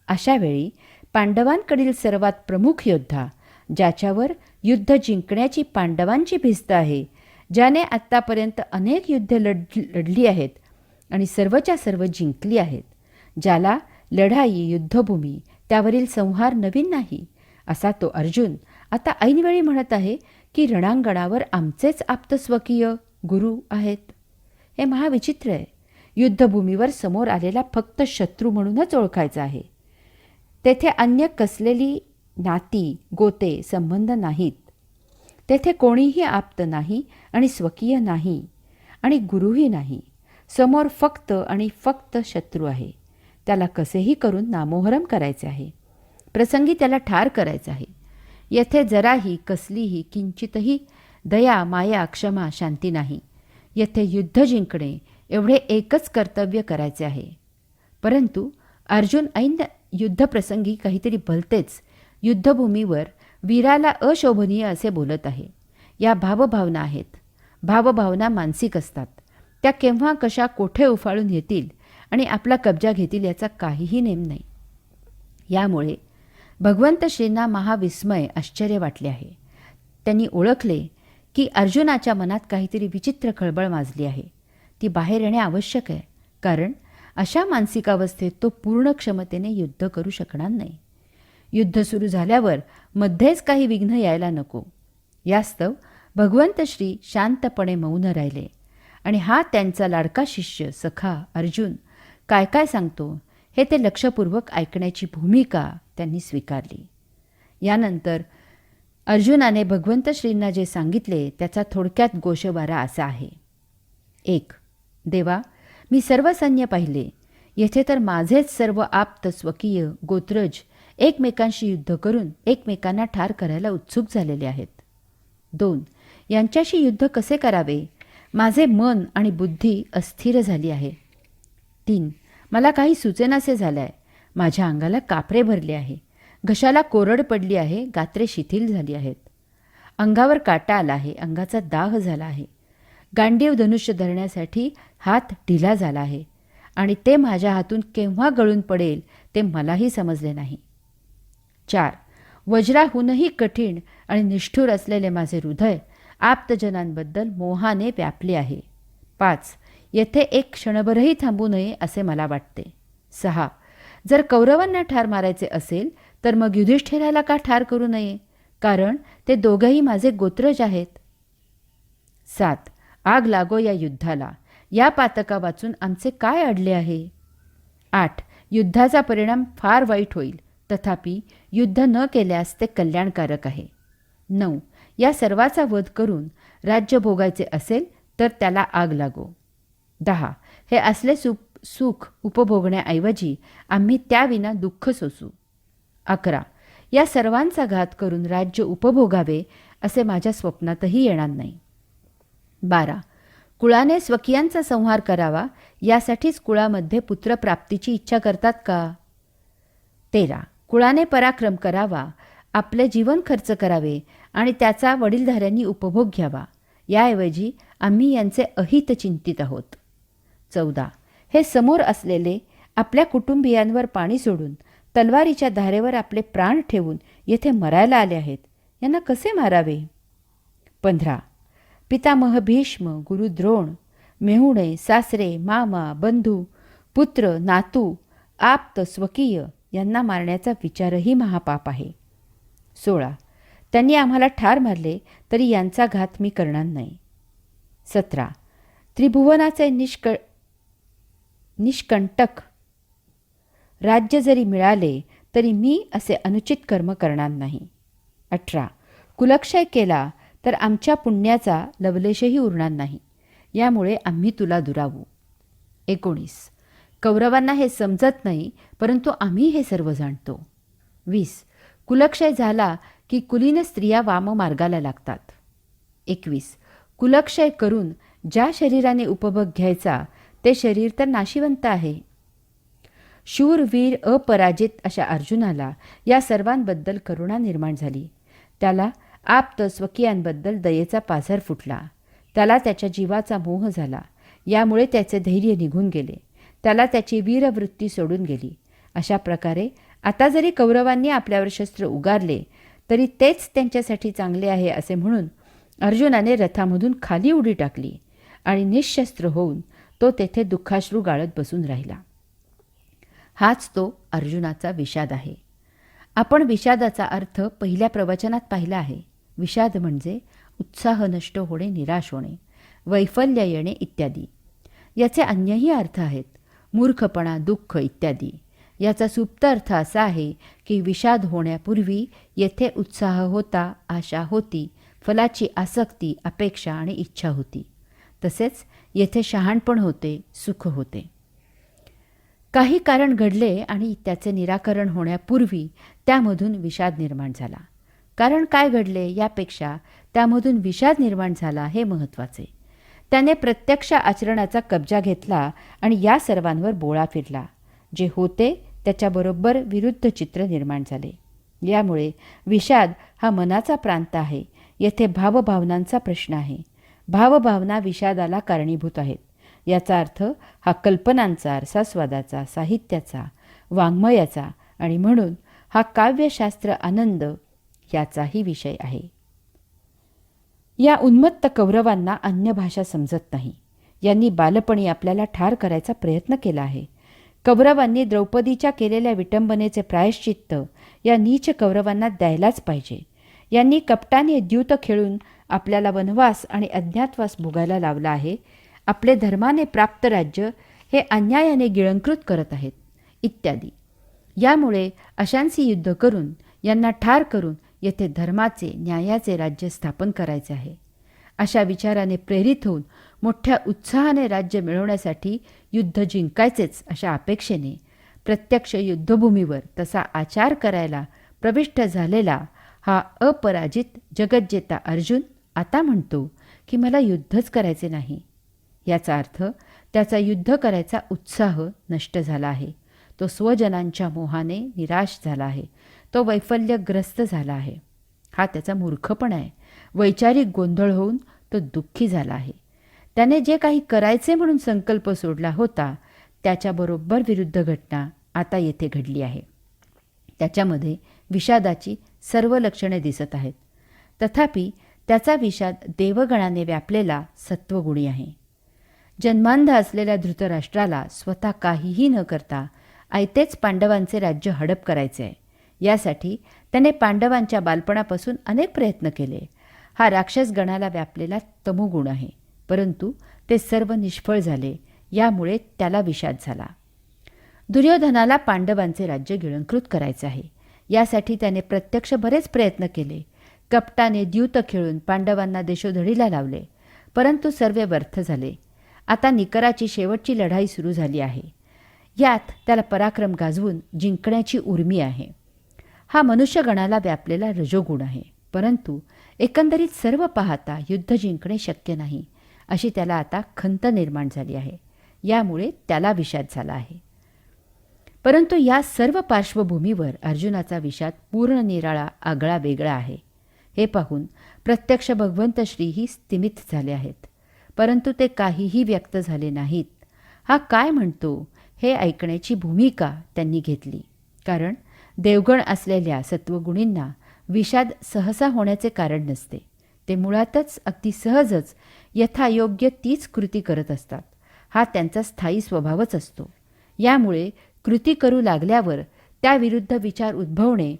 अशा वेळी पांडवांकडील सर्वात प्रमुख योद्धा, ज्याच्यावर युद्ध जिंकण्याची पांडवांची भिस्त आहे, ज्याने आत्तापर्यंत अनेक युद्धे लढली आहेत आणि सर्वच्या सर्व जिंकली आहेत, ज्याला लढाई युद्धभूमी त्यावरील संहार नवीन नाही, असा तो अर्जुन आता ऐनवेळी म्हणत आहे की रणांगणावर आमचेच आप्तस्वकीय गुरु आहेत. हे महाविचित्र आहे. युद्धभूमीवर समोर आलेला फक्त शत्रू म्हणूनच ओळखायचा आहे. तेथे अन्य कसलेली नाती गोते संबंध नाहीत. तेथे कोणीही आप्त नाही आणि स्वकीय नाही आणि गुरुही नाही. समोर फक्त आणि फक्त शत्रू आहे. त्याला कसेही करून नामोहरम करायचे आहे. प्रसंगी त्याला ठार करायचे आहे. येथे जराही कसलीही किंचितही दया माया क्षमा शांती नाही. येथे युद्ध जिंकणे एवढे एकच कर्तव्य करायचे आहे. परंतु अर्जुन ऐन युद्धप्रसंगी काहीतरी भलतेच युद्धभूमीवर वीराला अशोभनीय असे बोलत आहे. या भावभावना आहेत. भावभावना मानसिक असतात. त्या केव्हा कशा कोठे उफाळून येतील आणि आपला कब्जा घेतील याचा काहीही नेम नाही. यामुळे भगवंत श्रींना महाविस्मय आश्चर्य वाटले आहे. त्यांनी ओळखले की अर्जुनाच्या मनात काहीतरी विचित्र खळबळ माजली आहे. ती बाहेर येणे आवश्यक आहे, कारण अशा मानसिकावस्थेत तो पूर्ण क्षमतेने युद्ध करू शकणार नाही. युद्ध सुरू झाल्यावर मध्येच काही विघ्न यायला नको. यास्तव भगवंत श्री शांतपणे मौन राहिले आणि हा त्यांचा लाडका शिष्य सखा अर्जुन काय काय सांगतो हे ते लक्षपूर्वक ऐकण्याची भूमिका त्यांनी स्वीकारली. यानंतर अर्जुनाने भगवंत श्रींना जे सांगितले त्याचा थोडक्यात गोषवारा असा आहे. 1. देवा, मी सर्व सैन्य पाहिले. येथे तर माझेच सर्व आप्त स्वकीय गोत्रज एकमेकांशी युद्ध करून एकमेकांना ठार करायला उत्सुक झालेले आहेत. 2. यांच्याशी युद्ध कसे करावे, माझे मन आणि बुद्धी अस्थिर झाली आहे. 3. मला काही सुचेनासे झाले आहे. माझ्या अंगाला कापरे भरले आहे. घशाला कोरड पडली आहे. गात्रे शिथिल झाली आहेत. अंगावर काटा आला आहे. अंगाचा दाह झाला आहे. गांडीव धनुष्य धरण्यासाठी हात ढिला झाला आहे आणि ते माझ्या हातून केव्हा गळून पडेल ते मलाही समजले नाही. 4. वज्राहूनही कठीण आणि निष्ठुर असलेले माझे हृदय आप्तजनांबद्दल मोहाने व्यापले आहे. 5. येथे एक क्षणभरही थांबू नये असे मला वाटते. 6. जर कौरवांना ठार मारायचे असेल तर मग युधिष्ठिराला का ठार करू नये, कारण ते दोघेही माझे गोत्रज आहेत. 7. आग लागो या युद्धाला. या पातका वाचून आमचे काय अडले आहे. 8. युद्धाचा परिणाम फार वाईट होईल, तथापि युद्ध न केल्यास ते कल्याणकारक आहे. 9. या सर्वाचा वध करून राज्य भोगायचे असेल तर त्याला आग लागो. 10. हे असले सुख उपभोगण्याऐवजी आम्ही त्याविना दुःख सोसू. 11. या सर्वांचा घात करून राज्य उपभोगावे असे माझ्या स्वप्नातही येणार नाही. 12. कुळाने स्वकीयांचा संहार करावा यासाठीच कुळामध्ये पुत्रप्राप्तीची इच्छा करतात का. 13. कुळाने पराक्रम करावा, आपले जीवन खर्च करावे आणि त्याचा वडीलधाऱ्यांनी उपभोग घ्यावा, याऐवजी आम्ही यांचे अहित चिंतित आहोत. 14. हे समोर असलेले आपल्या कुटुंबियांवर पाणी सोडून तलवारीच्या धारेवर आपले प्राण ठेवून येथे मरायला आले आहेत. यांना कसे मारावे. 15. पितामह भीष्म, गुरु द्रोण, मेहुणे, सासरे, मामा, बंधू, पुत्र, नातू, आप्त, स्वकीय यांना मारण्याचा विचारही महापाप आहे. 16. त्यांनी आम्हाला ठार मारले तरी यांचा घात मी करणार नाही. 17. त्रिभुवनाचे निष्कंटक राज्य जरी मिळाले तरी मी असे अनुचित कर्म करणार नाही. 18. कुलक्षय केला तर आमच्या पुण्याचा लवलेशही उरणार नाही. यामुळे आम्ही तुला दुरावू. 19. कौरवांना हे समजत नाही, परंतु आम्ही हे सर्व जाणतो. 20. कुलक्षय झाला की कुलीन स्त्रिया वाममार्गाला लागतात. 21. कुलक्षय करून ज्या शरीराने उपभोग घ्यायचा ते शरीर तर नाशिवंत आहे. शूर, वीर, अपराजित अशा अर्जुनाला या सर्वांबद्दल करुणा निर्माण झाली. त्याला आप्त स्वकीयांबद्दल दयेचा पाझर फुटला. त्याला त्याच्या जीवाचा मोह झाला. यामुळे त्याचे धैर्य निघून गेले. त्याला त्याची वीरवृत्ती सोडून गेली. अशा प्रकारे आता जरी कौरवांनी आपल्यावर शस्त्र उगारले तरी तेच त्यांच्यासाठी चांगले आहे असे म्हणून अर्जुनाने रथामधून खाली उडी टाकली आणि निःशस्त्र होऊन तो तेथे दुःखाश्रू गाळत बसून राहिला. हाच तो अर्जुनाचा विषाद आहे. आपण विषादाचा अर्थ पहिल्या प्रवचनात पाहिला आहे. विषाद म्हणजे उत्साह नष्ट होणे, निराश होणे, वैफल्य येणे इत्यादी. याचे अन्यही अर्थ आहेत. मूर्खपणा, दुःख इत्यादी. याचा सुप्त अर्थ असा आहे की विषाद होण्यापूर्वी येथे उत्साह होता, आशा होती, फलाची आसक्ती, अपेक्षा आणि इच्छा होती. तसेच येथे शहाणपण होते, सुख होते. काही कारण घडले आणि त्याचे निराकरण होण्यापूर्वी त्यामधून विषाद निर्माण झाला. कारण काय घडले यापेक्षा त्यामधून विषाद निर्माण झाला हे महत्त्वाचे. त्याने प्रत्यक्ष आचरणाचा कब्जा घेतला आणि या सर्वांवर बोळा फिरला. जे होते त्याच्याबरोबर विरुद्ध चित्र निर्माण झाले. यामुळे विषाद हा मनाचा प्रांत आहे. येथे भावभावनांचा प्रश्न आहे. भावभावना विषादाला कारणीभूत आहेत. याचा अर्थ हा कल्पनांचा, रसास्वादाचा, साहित्याचा, वाङ्मयाचा आणि म्हणून हा काव्यशास्त्र आनंद याचाही विषय आहे. या उन्मत्त कौरवांना अन्य भाषा समजत नाही. यांनी बालपणी आपल्याला ठार करायचा प्रयत्न केला आहे. कौरवांनी द्रौपदीच्या केलेल्या विटंबनेचे प्रायश्चित्त या नीच कौरवांना द्यायलाच पाहिजे. यांनी कपटाने द्यूत खेळून आपल्याला वनवास आणि अज्ञातवास भोगायला लावला आहे. आपले धर्माने प्राप्त राज्य हे अन्यायाने गिळंकृत करत आहेत इत्यादी. यामुळे अशांशी युद्ध करून यांना ठार करून येथे धर्माचे, न्यायाचे राज्य स्थापन करायचे आहे. अशा विचाराने प्रेरित होऊन मोठ्या उत्साहाने राज्य मिळवण्यासाठी युद्ध जिंकायचेच अशा अपेक्षेने प्रत्यक्ष युद्धभूमीवर तसा आचार करायला प्रविष्ट झालेला हा अपराजित जगज्जेता अर्जुन आता म्हणतो की मला युद्धच करायचे नाही. याचा अर्थ त्याचा युद्ध करायचा उत्साह नष्ट झाला आहे. तो स्वजनांच्या मोहाने निराश झाला आहे. तो वैफल्यग्रस्त झाला आहे. हा त्याचा मूर्खपणा आहे. वैचारिक गोंधळ होऊन तो दुःखी झाला आहे. त्याने जे काही करायचे म्हणून संकल्प सोडला होता त्याच्याबरोबर विरुद्ध घटना आता येथे घडली आहे. त्याच्यामध्ये विषादाची सर्व लक्षणे दिसत आहेत. तथापि त्याचा विषाद देवगणाने व्यापलेला सत्वगुणी आहे. जन्मांध असलेल्या धृतराष्ट्राला स्वतः काहीही न करता आयतेच पांडवांचे राज्य हडप करायचे आहे. यासाठी त्याने पांडवांच्या बालपणापासून अनेक प्रयत्न केले. हा राक्षसगणाला व्यापलेला तमोगुण आहे. परंतु ते सर्व निष्फळ झाले. यामुळे त्याला विषाद झाला. दुर्योधनाला पांडवांचे राज्य गिळंकृत करायचे आहे. यासाठी त्याने प्रत्यक्ष बरेच प्रयत्न केले. कपटाने द्यूत खेळून पांडवांना देशोधडीला लावले. परंतु सर्व व्यर्थ झाले. आता निकराची शेवटची लढाई सुरू झाली आहे. यात त्याला पराक्रम गाजवून जिंकण्याची उर्मी आहे. हा मनुष्यगणाला व्यापलेला रजोगुण आहे. परंतु एकंदरीत सर्व पाहता युद्ध जिंकणे शक्य नाही अशी त्याला आता खंत निर्माण झाली आहे. यामुळे त्याला विषाद झाला आहे. परंतु या सर्व पार्श्वभूमीवर अर्जुनाचा विषाद पूर्ण निराळा, आगळा वेगळा आहे. हे पाहून प्रत्यक्ष भगवंत श्रीही स्तिमित झाले आहेत. परंतु ते काहीही व्यक्त झाले नाहीत. हा काय म्हणतो हे ऐकण्याची भूमिका त्यांनी घेतली. कारण देवगण असलेल्या सत्वगुणींना विषाद सहसा होण्याचे कारण नसते. ते मुळातच अगदी सहजच यथायोग्य तीच कृती करत असतात. हा त्यांचा स्थायी स्वभावच असतो. यामुळे कृती करू लागल्यावर त्याविरुद्ध विचार उद्भवणे,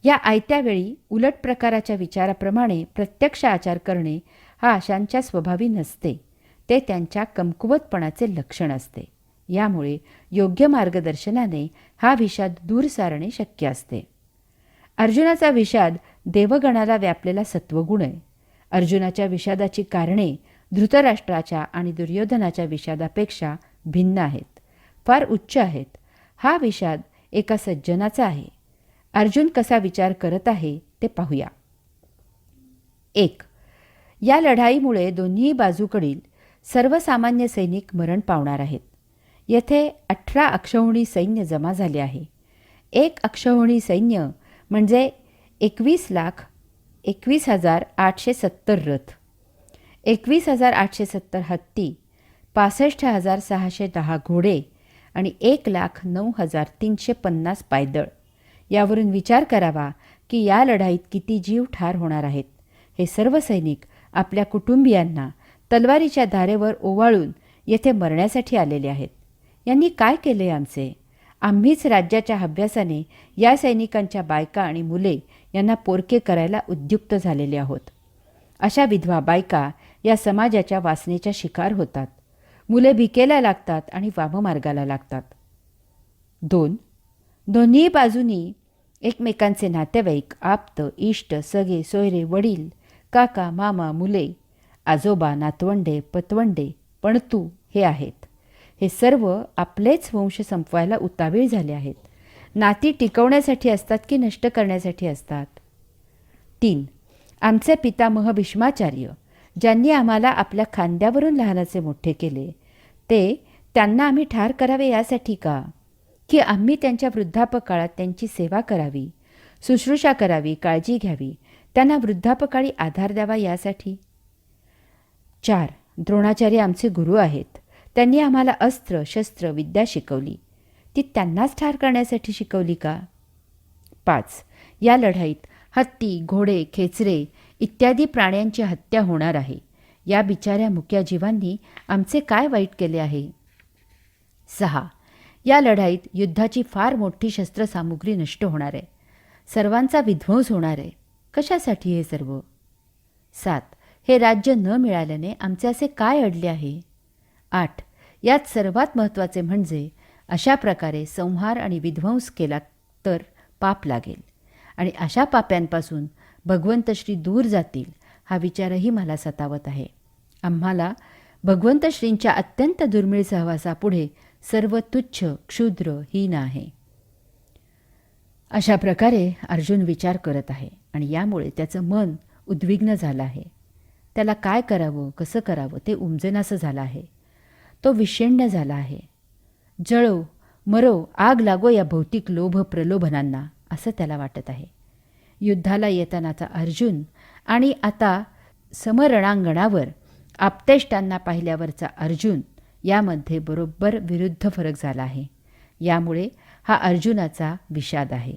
या आयत्या वेळी उलट प्रकाराच्या विचाराप्रमाणे प्रत्यक्ष आचार करणे हा अशांच्या स्वभावी नसते. ते त्यांच्या कमकुवतपणाचे लक्षण असते. यामुळे योग्य मार्गदर्शनाने हा विषाद दूर सारणे शक्य असते. अर्जुनाचा विषाद देवगणाला व्यापलेला सत्वगुण आहे. अर्जुनाच्या विषादाची कारणे धृतराष्ट्राच्या आणि दुर्योधनाच्या विषादापेक्षा भिन्न आहेत, फार उच्च आहेत. हा विषाद एका सज्जनाचा आहे. अर्जुन कसा विचार करत आहे ते पाहूया. 1. या लढाईमुळे दोन्ही बाजूकडील सर्वसामान्य सैनिक मरण पावणार आहेत. येथे 18 अक्षौहिणी सैन्य जमा झाले आहे. 1 अक्षौहिणी सैन्य म्हणजे 21,21,870 रथ, 21,870 हत्ती, 65,610 घोडे आणि 1,09,350 पायदळ. यावरून विचार करावा की या लढाईत किती जीव ठार होणार आहेत. हे सर्व सैनिक आपल्या कुटुंबियांना तलवारीच्या धारेवर ओवाळून येथे मरण्यासाठी आलेले आहेत. यांनी काय केले आमचे? आम्हीच राज्याच्या हव्यासाने या सैनिकांच्या बायका आणि मुले यांना पोरके करायला उद्युक्त झालेले आहोत. अशा विधवा बायका या समाजाच्या वासनेच्या शिकार होतात. मुले भिकेला लागतात आणि वाममार्गाला लागतात. 2. दोन्ही बाजूनी एकमेकांचे नातेवाईक, आप्त, इष्ट, सगे, सोयरे, वडील, काका, मामा, मुले, आजोबा, नातवंडे, पतवंडे, पणतू हे आहेत. हे सर्व आपलेच वंश संपवायला उतावीळ झाले आहेत. नाती टिकवण्यासाठी असतात की नष्ट करण्यासाठी असतात? 3. आमचे पितामह भीष्माचार्य, ज्यांनी आम्हाला आपल्या खांद्यावरून लहानाचे मोठे केले, त्यांना आम्ही ठार करावे यासाठी का? की आम्ही त्यांच्या वृद्धापकाळात त्यांची सेवा करावी, शुश्रूषा करावी, काळजी घ्यावी, त्यांना वृद्धापकाळी आधार द्यावा यासाठी? 4. द्रोणाचार्य आमचे गुरु आहेत. त्यांनी आम्हाला अस्त्र, शस्त्र, विद्या शिकवली. ती त्यांनाच ठार करण्यासाठी शिकवली का? 5. या लढाईत हत्ती, घोडे, खेचरे इत्यादी प्राण्यांची हत्या होणार आहे. या बिचाऱ्या मुक्या जीवांनी आमचे काय वाईट केले आहे? 6. या लढाईत युद्धाची फार मोठी शस्त्रसामुग्री नष्ट होणार आहे. सर्वांचा विध्वंस होणार आहे. कशासाठी हे सर्व? 7. हे राज्य न मिळाल्याने आमचे असे काय अडले आहे? 8. यात सर्वात महत्त्वाचे म्हणजे अशा प्रकारे संहार आणि विध्वंस केला तर पाप लागेल आणि अशा पाप्यांपासून भगवंत श्री दूर जातील हा विचारही मला सतावत आहे. आम्हाला भगवंत श्रींच्या अत्यंत दुर्मिळ सहवासापुढे सर्व तुच्छ, क्षुद्र, हीन आहे. अशा प्रकारे अर्जुन विचार करत आहे आणि यामुळे त्याचं मन उद्विग्न झालं आहे. त्याला काय करावं, कसं करावं ते उमजेनासं झालं आहे. तो विषण्ण झाला आहे. जळो, मरो, आग लागो या भौतिक लोभ प्रलोभनांना, असं त्याला वाटत आहे. युद्धाला येतानाचा अर्जुन आणि आता समरणांगणावर आप्तेष्टांना पाहिल्यावरचा अर्जुन यामध्ये बरोबर विरुद्ध फरक झाला आहे. यामुळे हा अर्जुनाचा विषाद आहे.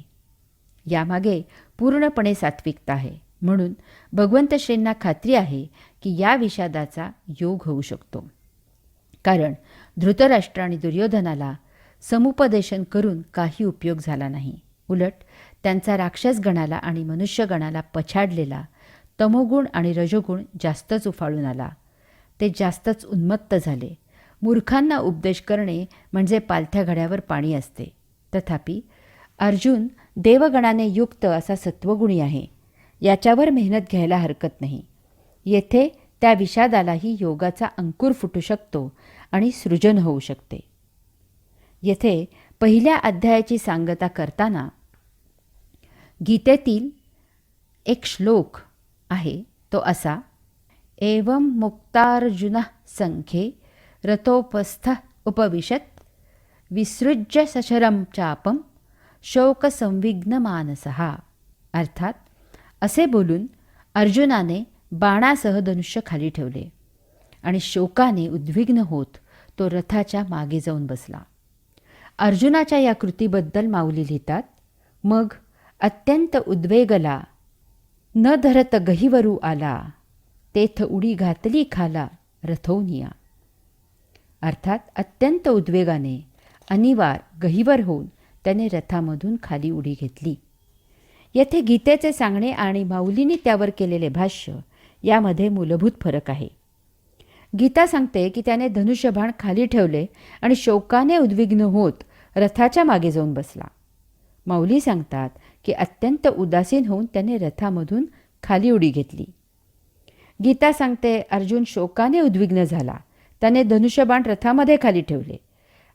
यामागे पूर्णपणे सात्विकता आहे. म्हणून भगवंत श्रींना खात्री आहे की या विषादाचा योग होऊ शकतो. कारण धृतराष्ट्र आणि दुर्योधनाला समुपदेशन करून काही उपयोग झाला नाही. उलट त्यांचा राक्षसगणाला आणि मनुष्यगणाला पछाडलेला तमोगुण आणि रजोगुण जास्तच उफाळून आला. ते जास्तच उन्मत्त झाले. मूर्खांना उपदेश करणे म्हणजे पालथ्या घड्यावर पाणी असते. तथापि अर्जुन देवगणाने युक्त असा सत्वगुणी आहे. याच्यावर मेहनत घ्यायला हरकत नाही. येथे त्या विषादालाही योगाचा अंकुर फुटू शकतो आणि सृजन होऊ शकते. येथे पहिल्या अध्यायाची सांगता करताना गीतेतील एक श्लोक आहे तो असा: एवं मुक्तार्जुन संख्ये रथोपस्थ उपविशत विसृज्य सशरम चापम शोकसंविघ्न मानसः. अर्थात असे बोलून अर्जुनाने बाणासह धनुष्य खाली ठेवले आणि शोकाने उद्विग्न होत तो रथाच्या मागे जाऊन बसला. अर्जुनाच्या या कृतीबद्दल माऊली लिहितात: मग अत्यंत उद्वेगला न धरत गहिवरू आला, तेथ उडी घातली खाला रथोनिया. अर्थात अत्यंत उद्वेगाने अनिवार गहिवर होऊन त्याने रथामधून खाली उडी घेतली. येथे गीतेचे सांगणे आणि माऊलींनी त्यावर केलेले भाष्य यामध्ये मूलभूत फरक आहे. गीता सांगते की त्याने धनुष्यबाण खाली ठेवले आणि शोकाने उद्विग्न होत रथाच्या मागे जाऊन बसला. माऊली सांगतात की अत्यंत उदासीन होऊन त्याने रथामधून खाली उडी घेतली. गीता सांगते, अर्जुन शोकाने उद्विग्न झाला. त्याने धनुष्यबाण रथामध्ये खाली ठेवले.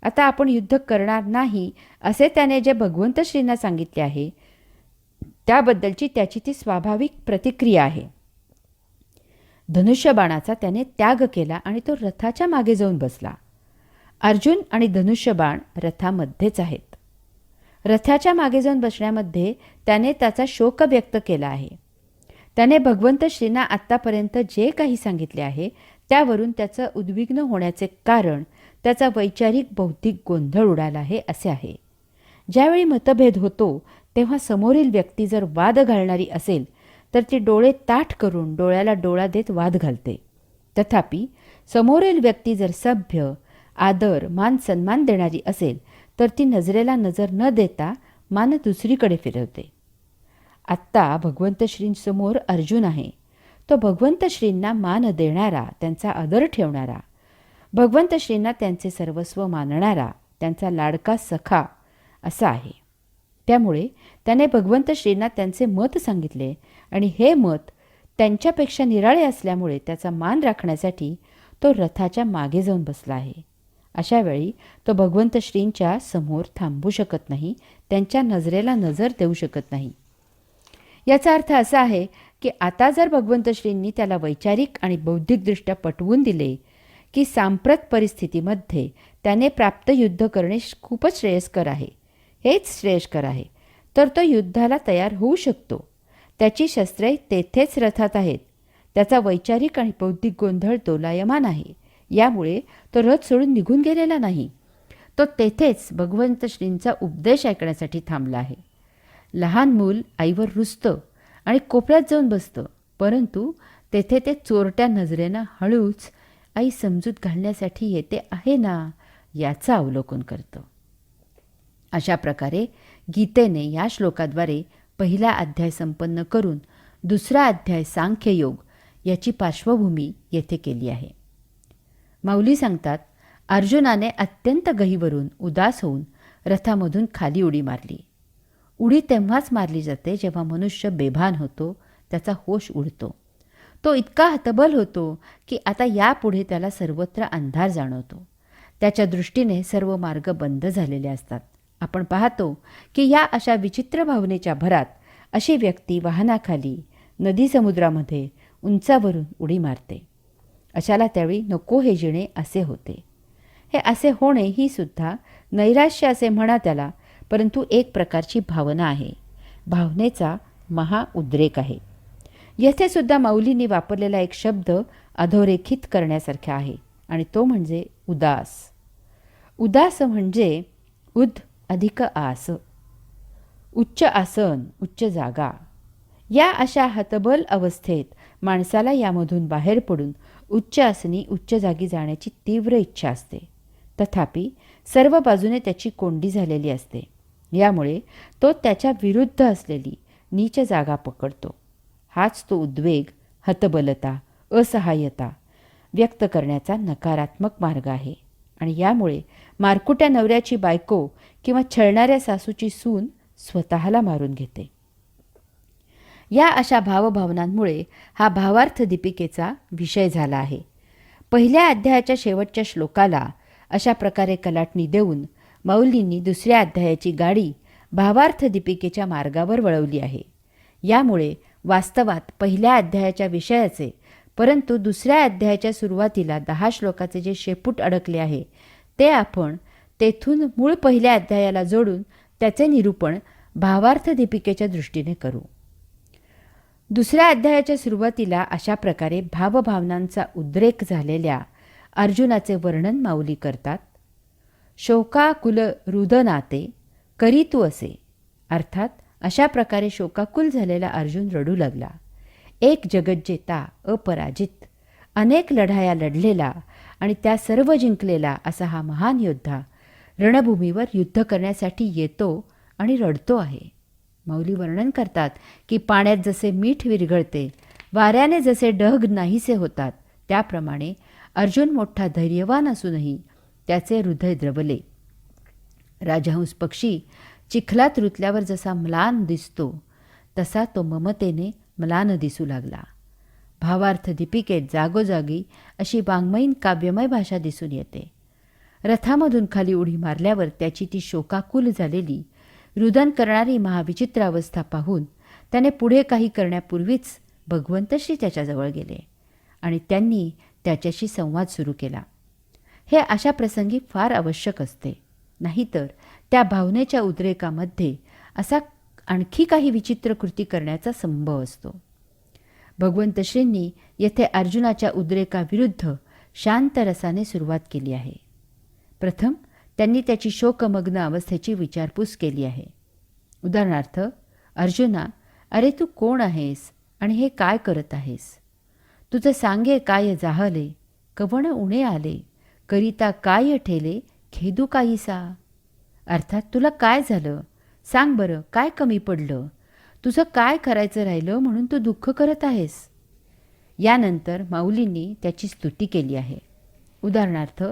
आता आपण युद्ध करणार नाही असे त्याने जे भगवंत श्रींना सांगितले आहे त्याबद्दलची त्याची ती स्वाभाविक प्रतिक्रिया आहे. धनुष्यबाणाचा त्याने त्याग केला आणि तो रथाच्या मागे जाऊन बसला. अर्जुन आणि धनुष्यबाण रथामध्येच आहेत. रथाच्या मागे जाऊन बसण्यामध्ये त्याने त्याचा शोक व्यक्त केला आहे. त्याने भगवंत श्रींना आत्तापर्यंत जे काही सांगितले आहे त्यावरून त्याचं उद्विग्न होण्याचे कारण त्याचा वैचारिक बौद्धिक गोंधळ उडाला आहे असे आहे. ज्यावेळी मतभेद होतो तेव्हा समोरील व्यक्ती जर वाद घालणारी असेल तर ती डोळे ताठ करून डोळ्याला डोळा देत वाद घालते. तथापि समोरील व्यक्ती जर सभ्य, आदर, मान सन्मान देणारी असेल तर ती नजरेला नजर न देता मान दुसरीकडे फिरवते. आत्ता भगवंत श्रींसमोर अर्जुन आहे. तो भगवंत श्रींना मान देणारा, त्यांचा आदर ठेवणारा, भगवंत श्रींना त्यांचे सर्वस्व मानणारा, त्यांचा लाडका सखा असा आहे. त्यामुळे त्याने भगवंत श्रींना त्यांचे मत सांगितले आणि हे मत त्यांच्यापेक्षा निराळे असल्यामुळे त्याचा मान राखण्यासाठी तो रथाच्या मागे जाऊन बसला आहे. अशा वेळी तो भगवंत श्रींच्या समोर थांबू शकत नाही, त्यांच्या नजरेला नजर देऊ शकत नाही. याचा अर्थ असा आहे की आता जर भगवंत श्रींनी त्याला वैचारिक आणि बौद्धिकदृष्ट्या पटवून दिले की सांप्रत परिस्थितीमध्ये त्याने प्राप्त युद्ध करणे खूपच श्रेयस्कर आहे, हेच श्रेयस्कर आहे, तर तो युद्धाला तयार होऊ शकतो. त्याची शस्त्रे तेथेच रथात आहेत. त्याचा वैचारिक आणि बौद्धिक गोंधळ दोलायमान आहे. यामुळे तो रथ सोडून निघून गेलेला नाही. तो तेथेच भगवंत श्रींचा उपदेश ऐकण्यासाठी थांबला आहे. लहान मूल आईवर रुसतं आणि कोपऱ्यात जाऊन बसतं, परंतु तेथे ते चोरट्या नजरेनं हळूच आई समजूत घालण्यासाठी येते आहे ना याचं अवलोकन करतं. अशा प्रकारे गीतेने या श्लोकाद्वारे पहिला अध्याय संपन्न करून दुसरा अध्याय सांख्ययोग याची पार्श्वभूमी येथे केली आहे. माऊली सांगतात, अर्जुनाने अत्यंत गहिवरून उदास होऊन रथामधून खाली उडी मारली. उडी तेव्हाच मारली जाते जेव्हा मनुष्य बेभान होतो, त्याचा होश उडतो. तो इतका हतबल होतो की आता यापुढे त्याला सर्वत्र अंधार जाणवतो. त्याच्या दृष्टीने सर्व मार्ग बंद झालेले असतात. आपण पाहतो की या अशा विचित्र भावनेच्या भरात अशी व्यक्ती वाहनाखाली, नदी समुद्रामध्ये, उंचावरून उडी मारते. अशाला त्यावेळी नको हे जिणे असे होते. हे असे होणे ही सुद्धा नैराश्य असे म्हणा त्याला, परंतु एक प्रकारची भावना आहे. भावनेचा महाउद्रेक आहे. येथे सुद्धा माऊलींनी वापरलेला एक शब्द अधोरेखित करण्यासारखा आहे आणि तो म्हणजे उदास. उदास म्हणजे उद अधिक आस, उच्च आसन, उच्च जागा. या अशा हतबल अवस्थेत माणसाला यामधून बाहेर पडून उच्च आसनी, उच्च जागी जाण्याची तीव्र इच्छा असते. तथापि सर्व बाजूने त्याची कोंडी झालेली असते. यामुळे तो त्याच्या विरुद्ध असलेली नीच जागा पकडतो. हाच तो उद्वेग, हतबलता, असहाय्यता व्यक्त करण्याचा नकारात्मक मार्ग आहे. आणि यामुळे मारकुट्या नवऱ्याची बायको किंवा छळणाऱ्या सासूची सून स्वतःला मारून घेते. या अशा भावभावनांमुळे हा भावार्थ दीपिकेचा विषय झाला आहे. पहिल्या अध्यायाच्या शेवटच्या श्लोकाला अशा प्रकारे कलाटणी देऊन माऊलींनी दुसऱ्या अध्यायाची गाडी भावार्थ दीपिकेच्या मार्गावर वळवली आहे. यामुळे वास्तवात पहिल्या अध्यायाच्या विषयाचे, परंतु दुसऱ्या अध्यायाच्या सुरुवातीला 10 श्लोकाचे जे शेपूट अडकले आहे ते आपण तेथून मूळ पहिल्या अध्यायाला जोडून त्याचे निरूपण भावार्थ दीपिकेच्या दृष्टीने करू. दुसऱ्या अध्यायाच्या सुरुवातीला अशा प्रकारे भावभावनांचा उद्रेक झालेल्या अर्जुनाचे वर्णन माऊली करतात. शोकाकुल रुदनाते करी तू असे. अर्थात अशा प्रकारे शोकाकुल झालेला अर्जुन रडू लागला. एक जगज्जेता, अपराजित, अनेक लढाया लढलेला आणि त्या सर्व जिंकलेला असा हा महान योद्धा रणभूमीवर युद्ध करण्यासाठी येतो आणि रडतो आहे. माऊली वर्णन करतात की पाण्यात जसे मीठ विरघळते, वाऱ्याने जसे ढग नाहीसे होतात, त्याप्रमाणे अर्जुन मोठा धैर्यवान असूनही त्याचे हृदय द्रवले. राजहंस पक्षी चिखलात रुतल्यावर जसा म्लान दिसतो तसा तो ममतेने म्लान दिसू लागला. भावार्थ दीपिकेत जागोजागी अशी वाङ्मयीन काव्यमय भाषा दिसून येते. रथामधून खाली उडी मारल्यावर त्याची ती शोकाकुल झालेली रुदन करणारी महाविचित्र अवस्था पाहून त्याने पुढे काही करण्यापूर्वीच भगवंतश्री त्याच्याजवळ गेले आणि त्यांनी त्याच्याशी संवाद सुरू केला. हे अशा प्रसंगी फार आवश्यक असते, नाहीतर त्या भावनेच्या उद्रेकामध्ये असा आणखी काही विचित्र कृती करण्याचा संभव असतो. भगवंतश्रींनी येथे अर्जुनाच्या उद्रेकाविरुद्ध शांत रसाने सुरुवात केली आहे. प्रथम त्यांनी त्याची शोकमग्न अवस्थेची विचारपूस केली आहे. उदाहरणार्थ, अर्जुना, अरे तू कोण आहेस आणि हे काय करत आहेस? तुझं सांगे काय जाहले, कवण उणे आले, करिता काय ठेले, खेदू काहीसा. अर्थात तुला काय झालं? सांग बरं, काय कमी पडलं? तुझं काय करायचं राहिलं म्हणून तू दुःख करत आहेस? यानंतर माऊलींनी त्याची स्तुती केली आहे. उदाहरणार्थ,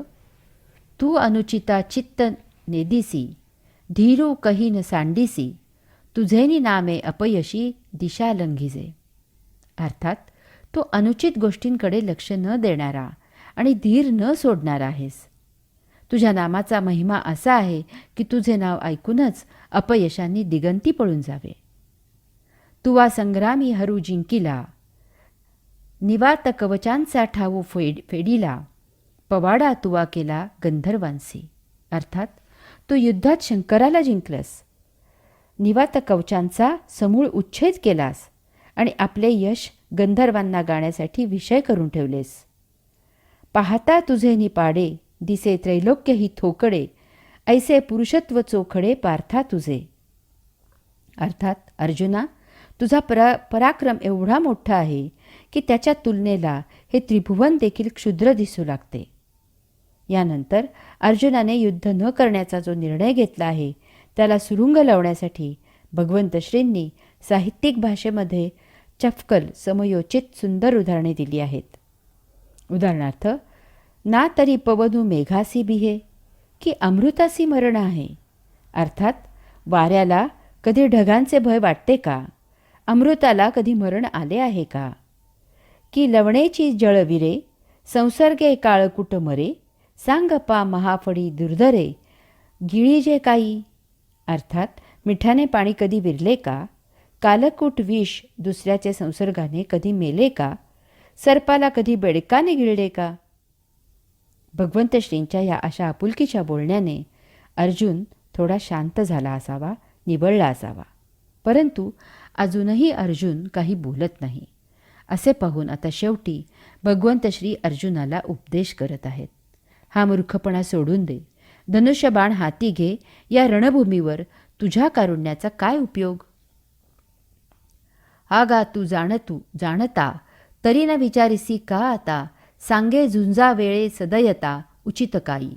तू अनुचिता चित्त नेदिसी, धीरू कही न सांडिसी, तुझेनी नामे अपयशी दिशा लंघिजे. अर्थात तू अनुचित गोष्टींकडे लक्ष न देणारा आणि धीर न सोडणारा आहेस. तुझ्या नामाचा महिमा असा आहे की तुझे नाव ऐकूनच अपयशांनी दिगंती पळून जावे. तुवा संग्रामी हरू जिंकिला, निवात कवचांचा ठावू फेडीला, पवाडा तुवा केला गंधर्वांसी. अर्थात तू युद्धात शंकराला जिंकलंस, निवात कवचांचा समूळ उच्छेद केलास आणि आपले यश गंधर्वांना गाण्यासाठी विषय करून ठेवलेस. पाहता तुझे निपाडे, दिसे त्रैलोक्य ही थोकडे, ऐसे पुरुषत्व चोखडे पार्था तुझे. अर्थात अर्जुना, तुझा पराक्रम एवढा मोठा आहे की त्याच्या तुलनेला हे त्रिभुवन देखील क्षुद्र दिसू लागते. यानंतर अर्जुनाने युद्ध न करण्याचा जो निर्णय घेतला आहे त्याला सुरुंग लावण्यासाठी भगवंतश्रींनी साहित्यिक भाषेमध्ये चपकल समयोचित सुंदर उदाहरणे दिली आहेत. उदाहरणार्थ, ना तरी पवनू मेघासी बिहे, की अमृतासी मरण आहे. अर्थात वाऱ्याला कधी ढगांचे भय वाटते का? अमृताला कधी मरण आले आहे का? की लवणेची जळविरे, संसर्गे काळकुट मरे, सांगपा महाफडी दुर्धरे, गिळीजे काही. अर्थात मिठाने पाणी कधी विरले का? कालकूट विष दुसऱ्याचे संसर्गाने कधी मेले का? सर्पाला कधी बेडकाने गिळले का? भगवंतश्रींच्या या अशा आपुलकीच्या बोलण्याने अर्जुन थोडा शांत झाला असावा, निवळला असावा. परंतु अजूनही अर्जुन काही बोलत नाही. असे पाहून आता शेवटी भगवंतश्री अर्जुनाला उपदेश करत आहेत. हा मूर्खपणा सोडून दे. धनुष्यबाण हाती घे. या रणभूमीवर तुझ्या कारुण्याचा काय उपयोग? हा गा तू जाणता, तरी न विचारिसी का आता, सांगे झुंजा वेळे सदयता उचित काही.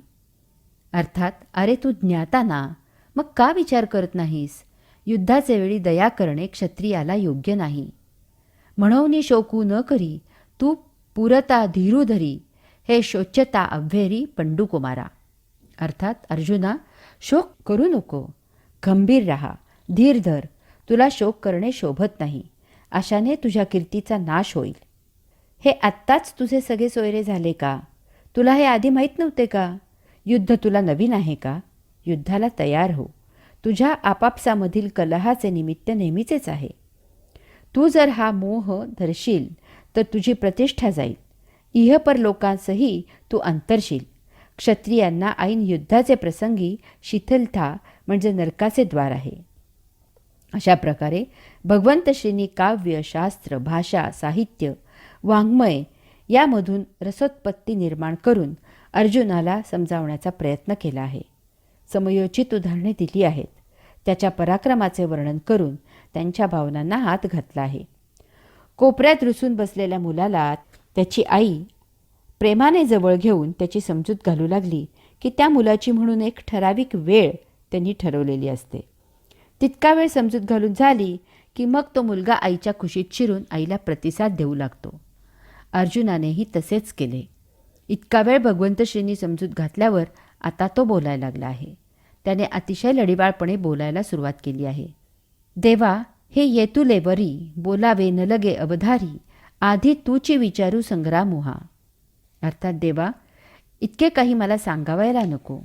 अर्थात अरे तू ज्ञाता ना, मग का विचार करत नाहीस? युद्धाचे वेळी दया करणे क्षत्रियाला योग्य नाही. म्हणून शोकू न करी, तू पुरता धीरू धरी, हे शोच्यता अव्हेरी पंडुकुमारा. अर्थात अर्जुना, शोक करू नको, गंभीर राहा, धीर धर. तुला शोक करणे शोभत नाही. अशाने तुझ्या कीर्तीचा नाश होईल. हे आत्ताच तुझे सगळे सोयरे झाले का? तुला हे आधी माहीत नव्हते का? युद्ध तुला नवीन आहे का? युद्धाला तयार हो. तुझ्या आपापसामधील कलहाचे निमित्त नेहमीचेच आहे. तू जर हा मोह धरशील तर तुझी प्रतिष्ठा जाईल. इहपर लोकांसही तू अंतरशील. क्षत्रियांना ऐन युद्धाचे प्रसंगी शिथिलता म्हणजे नरकाचे द्वार आहे. अशा प्रकारे भगवंतश्रींनी काव्य, शास्त्र, भाषा, साहित्य, वाङ्मय यामधून रसोत्पत्ती निर्माण करून अर्जुनाला समजावण्याचा प्रयत्न केला आहे. समयोचित उदाहरणे दिली आहेत. त्याच्या पराक्रमाचे वर्णन करून त्यांच्या भावनांना हात घातला आहे. कोपऱ्यात रुसून बसलेल्या मुलाला त्याची आई प्रेमाने जवळ घेऊन त्याची समजूत घालू लागली की त्या मुलाची म्हणून एक ठराविक वेळ त्यांनी ठरवलेली असते. तितका वेळ समजूत घालून झाली की मग तो मुलगा आईच्या कुशीत शिरून आईला प्रतिसाद देऊ लागतो. अर्जुनानेही तसेच केले. इतका वेळ भगवंतश्रींनी समजूत घातल्यावर आता तो बोलायला लागला आहे. त्याने अतिशय लढीवाळपणे बोलायला सुरुवात केली आहे. देवा, हे येतुले वरी बोलावे न लगे अवधारी, आधी तूची विचारू संग्रामोहा. अर्थात देवा, इतके काही मला सांगावायला नको.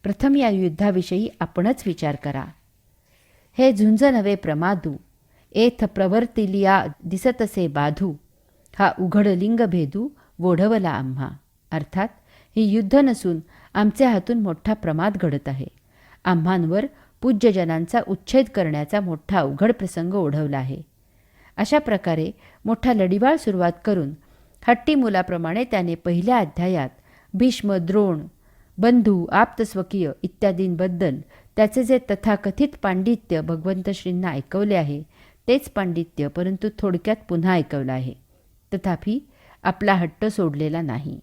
प्रथम या युद्धाविषयी आपणच विचार करा. हे झुंज नवे प्रमादू, एथ प्रवर्तिलिया दिसतसे बाधू, हा उघड लिंग भेदू ओढवला आम्हा. अर्थात हे युद्ध नसून आमच्या हातून मोठा प्रमाद घडत आहे. आम्हांवर पूज्यजनांचा उच्छेद करण्याचा मोठा अवघड प्रसंग ओढवला आहे. अशा प्रकारे मोठा लढीवाळ सुरुवात करून हट्टी मुलाप्रमाणे त्याने पहिल्या अध्यायात भीष्म, द्रोण, बंधू, आप्तस्वकीय इत्यादींबद्दल त्याचे जे तथाकथित पांडित्य भगवंत श्रींना ऐकवले आहे तेच पांडित्य परंतु थोडक्यात पुन्हा ऐकवलं आहे. तथापि आपला हट्ट सोडलेला नाही.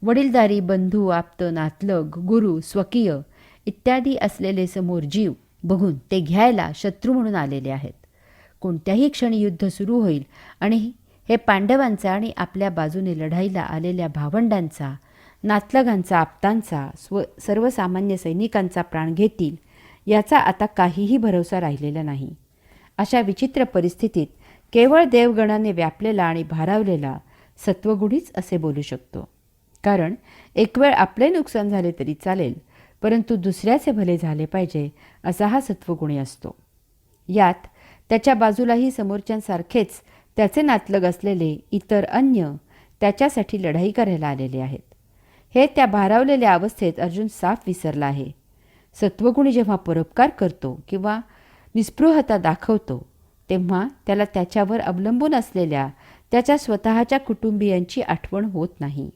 वडीलधारी बंधू, आप्त, नातलग, गुरु, स्वकीय इत्यादी असलेले समोर जीव बघून ते घ्यायला शत्रू म्हणून आलेले आहेत. कोणत्याही क्षणी युद्ध सुरू होईल आणि हे पांडवांचा आणि आपल्या बाजूने लढाईला आलेल्या भावंडांचा, नातलगांचा, आप्तांचा, सर्वसामान्य सैनिकांचा प्राण घेतील याचा आता काहीही भरोसा राहिलेला नाही. अशा विचित्र परिस्थितीत केवळ देवगणाने व्यापलेला आणि भारावलेला सत्वगुणीच असे बोलू शकतो. कारण एक वेळ आपले नुकसान झाले तरी चालेल, परंतु दुसऱ्याचे भले झाले पाहिजे असा हा सत्वगुणी असतो. यात त्याच्या बाजूलाही समोरच्यांसारखेच त्याचे नातलग असलेले इतर अन्य त्याच्यासाठी लढाई करायला आलेले आहेत. हे त्या भारावलेल्या अवस्थेत अर्जुन साफ विसरला आहे. सत्वगुणी जेव्हा परोपकार करतो किंवा निस्पृहता दाखवतो तेव्हा त्याला त्याच्यावर अवलंबून असलेल्या त्याच्या स्वतःच्या कुटुंबियांची आठवण होत नाही.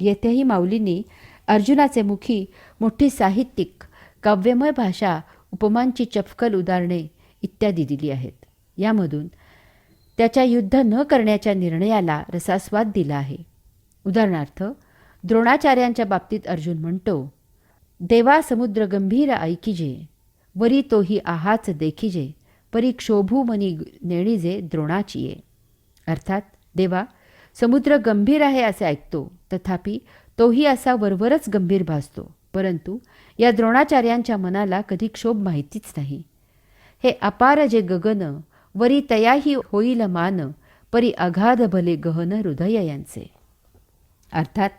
येथेही माऊलींनी अर्जुनाचे मुखी मोठी साहित्यिक, काव्यमय भाषा, उपमांची चपखल उदाहरणे इत्यादी दिली आहेत. यामधून त्याच्या युद्ध न करण्याच्या निर्णयाला रसास्वाद दिला आहे. उदाहरणार्थ द्रोणाचार्यांच्या बाबतीत अर्जुन म्हणतो, देवा समुद्र गंभीर ऐकिजे, वरी तोही आहाच देखिजे, परी क्षोभू मनी नेणीजे द्रोणाचिये. अर्थात देवा, समुद्र गंभीर आहे असे ऐकतो, तथापि तोही असा वरवरच गंभीर भासतो, परंतु या द्रोणाचार्यांच्या मनाला कधी क्षोभ माहितीच नाही. हे अपार जे गगन, वरी तयाही होईल मान, परी अगाध भले गहन हृदय यांचे. अर्थात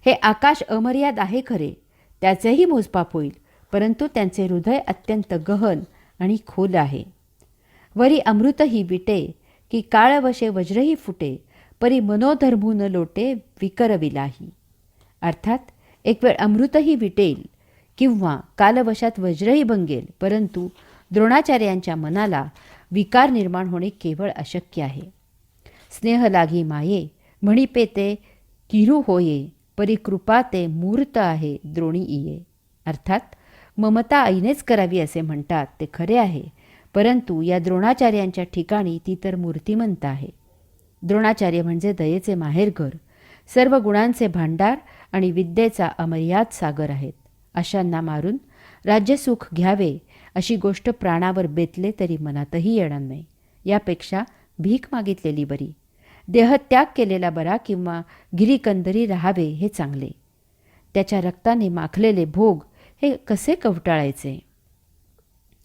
हे आकाश अमर्याद आहे खरे, त्याचेही मोजमाप होईल, परंतु त्यांचे हृदय अत्यंत गहन आणि खोल आहे. वरी अमृतही विटे, की काळवशे वज्रही फुटे, परी मनोधर्मू न लोटे विकरविलाही. अर्थात एक वेळ अमृतही विटेल किंवा कालवशात वज्रही भंगेल, परंतु द्रोणाचार्यांच्या मनाला विकार निर्माण होणे केवळ अशक्य आहे. स्नेह लागी माये, म्हणिपे ते किरू होये, परी कृपा ते मूर्त आहे द्रोणी इये. अर्थात ममता आईनेच करावी असे म्हणतात ते खरे आहे, परंतु या द्रोणाचार्यांच्या ठिकाणी ती तर मूर्तिमंत आहे. द्रोणाचार्य म्हणजे दयेचे माहेरघर, सर्व गुणांचे भांडार आणि विद्येचा अमर्याद सागर आहेत. अशांना मारून राज्यसुख घ्यावे अशी गोष्ट प्राणावर बेतले तरी मनातही येणार नाही. यापेक्षा भीक मागितलेली बरी, देहत्याग केलेला बरा किंवा गिरीकंदरी राहावे हे चांगले. त्याच्या रक्ताने माखलेले भोग हे कसे कवटाळायचे.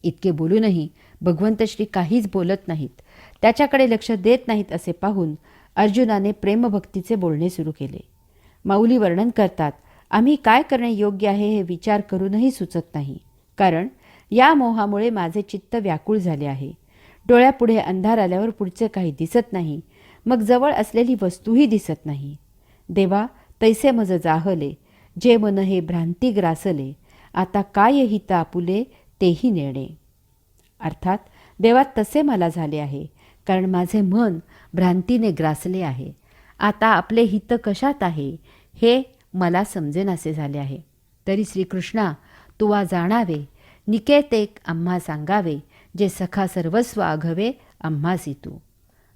इतके बोलूनही भगवंत श्री काहीच बोलत नाहीत, त्याच्याकडे लक्ष देत नाहीत असे पाहून अर्जुनाने प्रेमभक्तीचे बोलणे सुरू केले. माऊली वर्णन करतात, आम्ही काय करणे योग्य आहे हे विचार करूनही सुचत नाही, कारण या मोहामुळे माझे चित्त व्याकुळ झाले आहे. डोळ्यापुढे अंधार आल्यावर पुढचे काही दिसत नाही, मग जवळ असलेली वस्तूही दिसत नाही. देवा, तैसे मज जाहले, जे मन हे भ्रांती ग्रासले, आता काय हित आपुले तेही नेणे. अर्थात देवा, तसे मला झाले आहे, कारण माझे मन भ्रांतीने ग्रासले आहे. आता आपले हित कशात आहे हे मला समजेनासे झाले आहे. तरी श्रीकृष्णा, तुवा जाणावे, निकेतेक आम्हा सांगावे, जे सखा सर्वस्व आघवे आम्हासी तू.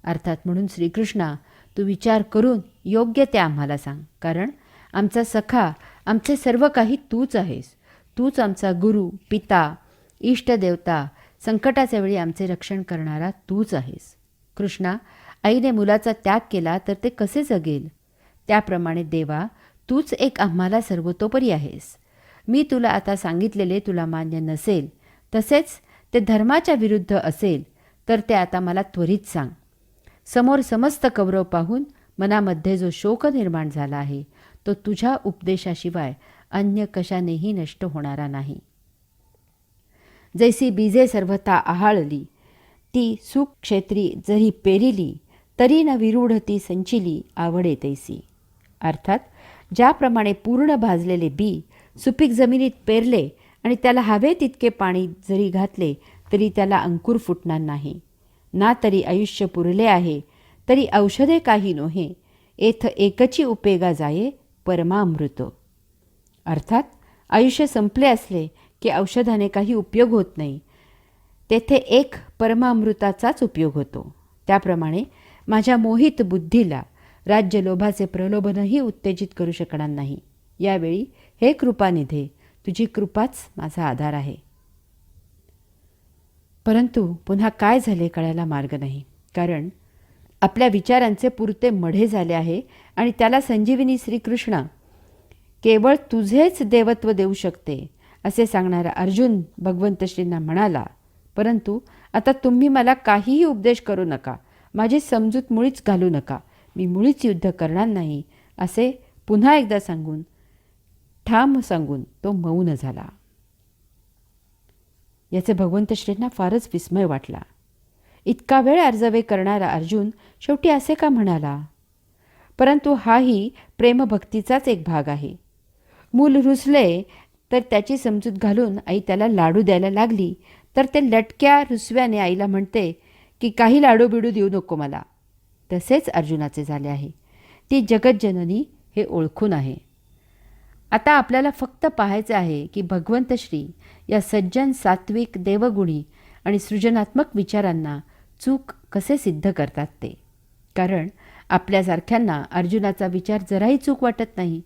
अर्थात म्हणून श्रीकृष्णा, तू विचार करून योग्य ते आम्हाला सांग, कारण आमचा सखा, आमचे सर्व काही तूच आहेस. तूच आमचा गुरु, पिता, इष्टदेवता, संकटाच्या वेळी आमचे रक्षण करणारा तूच आहेस. कृष्णा, आईने मुलाचा त्याग केला तर ते कसे जगेल? त्याप्रमाणे देवा, तूच एक आम्हाला सर्वतोपरी आहेस. मी तुला आता सांगितलेले तुला मान्य नसेल, तसेच ते धर्माच्या विरुद्ध असेल, तर ते आता मला त्वरित सांग. समोर समस्त कौरव पाहून मनामध्ये जो शोक निर्माण झाला आहे, तो तुझ्या उपदेशाशिवाय अन्य कशानेही नष्ट होणारा नाही. जैसी बीजे सर्वथा आहाळली, ती सुक्षेत्री जरी पेरिली, तरी न विरूढ ती संचिली आवडे तैसी. अर्थात ज्याप्रमाणे पूर्ण भाजलेले बी सुपीक जमिनीत पेरले आणि त्याला हवे तितके पाणी जरी घातले तरी त्याला अंकुर फुटणार नाही. ना तरी आयुष्य पुरले आहे, तरी औषधे काही नोहे, एथ एकची उपेगा जाये परमामृत. अर्थात आयुष्य संपले असले की औषधाने काही उपयोग होत नाही, तेथे एक परमामृताचाच उपयोग होतो. त्याप्रमाणे माझ्या मोहित बुद्धीला राज्यलोभाचे प्रलोभनही उत्तेजित करू शकणार नाही. यावेळी हे कृपानिधे, तुझी कृपाच माझा आधार आहे. परंतु पुन्हा काय झाले कळायला मार्ग नाही, कारण आपल्या विचारांचे पुरते मढे झाले आहे आणि त्याला संजीवनी श्रीकृष्ण केवळ तुझेच देवत्व देऊ शकते असे सांगणारा अर्जुन भगवंत श्रींना म्हणाला, परंतु आता तुम्ही मला काहीही उपदेश करू नका, माझी समजूत मुळीच घालू नका, मी मुळीच युद्ध करणार नाही असे पुन्हा एकदा सांगून ठाम सांगून तो मौन झाला. याचे भगवंत श्रींना फारच विस्मय वाटला. इतका वेळ अर्जवे करणारा अर्जुन शेवटी असे का म्हणाला? परंतु हाही प्रेमभक्तीचाच एक भाग आहे. मूल रुसले तर त्याची समजूत घालून आई त्याला लाडू द्यायला लागली तर ते लटक्या रुसव्याने आईला म्हणते की काही लाडू बिडू देऊ नको मला. तसेच अर्जुनाचे झाले आहे. ती जगज्जननी हे ओळखून आहे. आता आपल्याला फक्त पाहायचे आहे की भगवंत श्री या सज्जन सात्विक देवगुणी आणि सृजनात्मक विचारांना चूक कसे सिद्ध करतात ते. कारण आपल्यासारख्यांना अर्जुनाचा विचार जराही चूक वाटत नाही,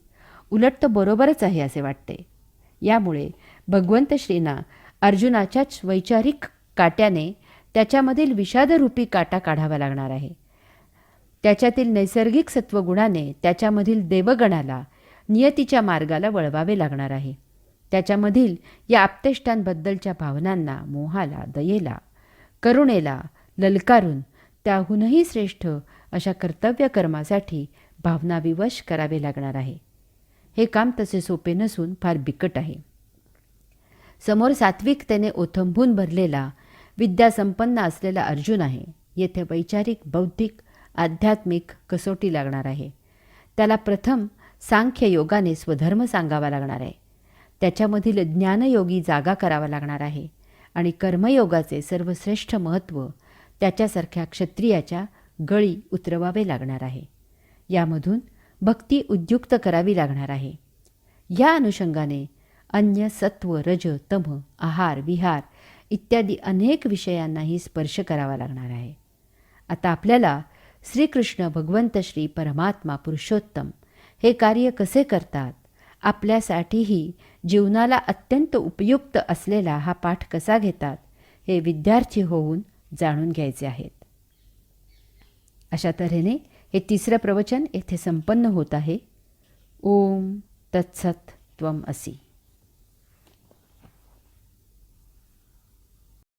उलट तो बरोबरच आहे असे वाटते. यामुळे भगवंत श्रींना अर्जुनाच्याच वैचारिक काट्याने त्याच्यामधील विषादरूपी काटा काढावा लागणार आहे. त्याच्यातील नैसर्गिक सत्वगुणाने त्याच्यामधील देवगणाला नियतीच्या मार्गाला वळवावे लागणार आहे. त्याच्यामधील या आप्तेष्टांबद्दलच्या भावनांना, मोहाला, दयेला, करुणेला ललकारून त्याहूनही श्रेष्ठ अशा कर्तव्य कर्मासाठी भावनाविवश करावे लागणार आहे. हे काम तसे सोपे नसून फार बिकट आहे. समोर सात्विकतेने ओथंबून भरलेला विद्यासंपन्न असलेला अर्जुन आहे. येथे वैचारिक, बौद्धिक, आध्यात्मिक कसोटी लागणार आहे. त्याला प्रथम सांख्य योगाने स्वधर्म सांगावा लागणार आहे. त्याच्यामधील ज्ञानयोगी जागा करावा लागणार आहे आणि कर्मयोगाचे सर्वश्रेष्ठ महत्त्व त्याच्यासारख्या क्षत्रियाच्या गळी उतरवावे लागणार आहे. यामधून भक्ती उद्युक्त करावी लागणार आहे. या अनुषंगाने अन्य सत्व, रज, तम, आहार, विहार इत्यादी अनेक विषयांनाही स्पर्श करावा लागणार आहे. आता आपल्याला श्रीकृष्ण भगवंत श्री परमात्मा पुरुषोत्तम हे कार्य कसे करतात, आपल्यासाठीही जीवनाला अत्यंत उपयुक्त असलेला हा पाठ कसा घेतात, हे विद्यार्थी होऊन जाणून घ्यायचे आहेत. अशा तऱ्हेने हे तिसरं प्रवचन येथे संपन्न होत आहे. ओम तत्सत त्वम असि.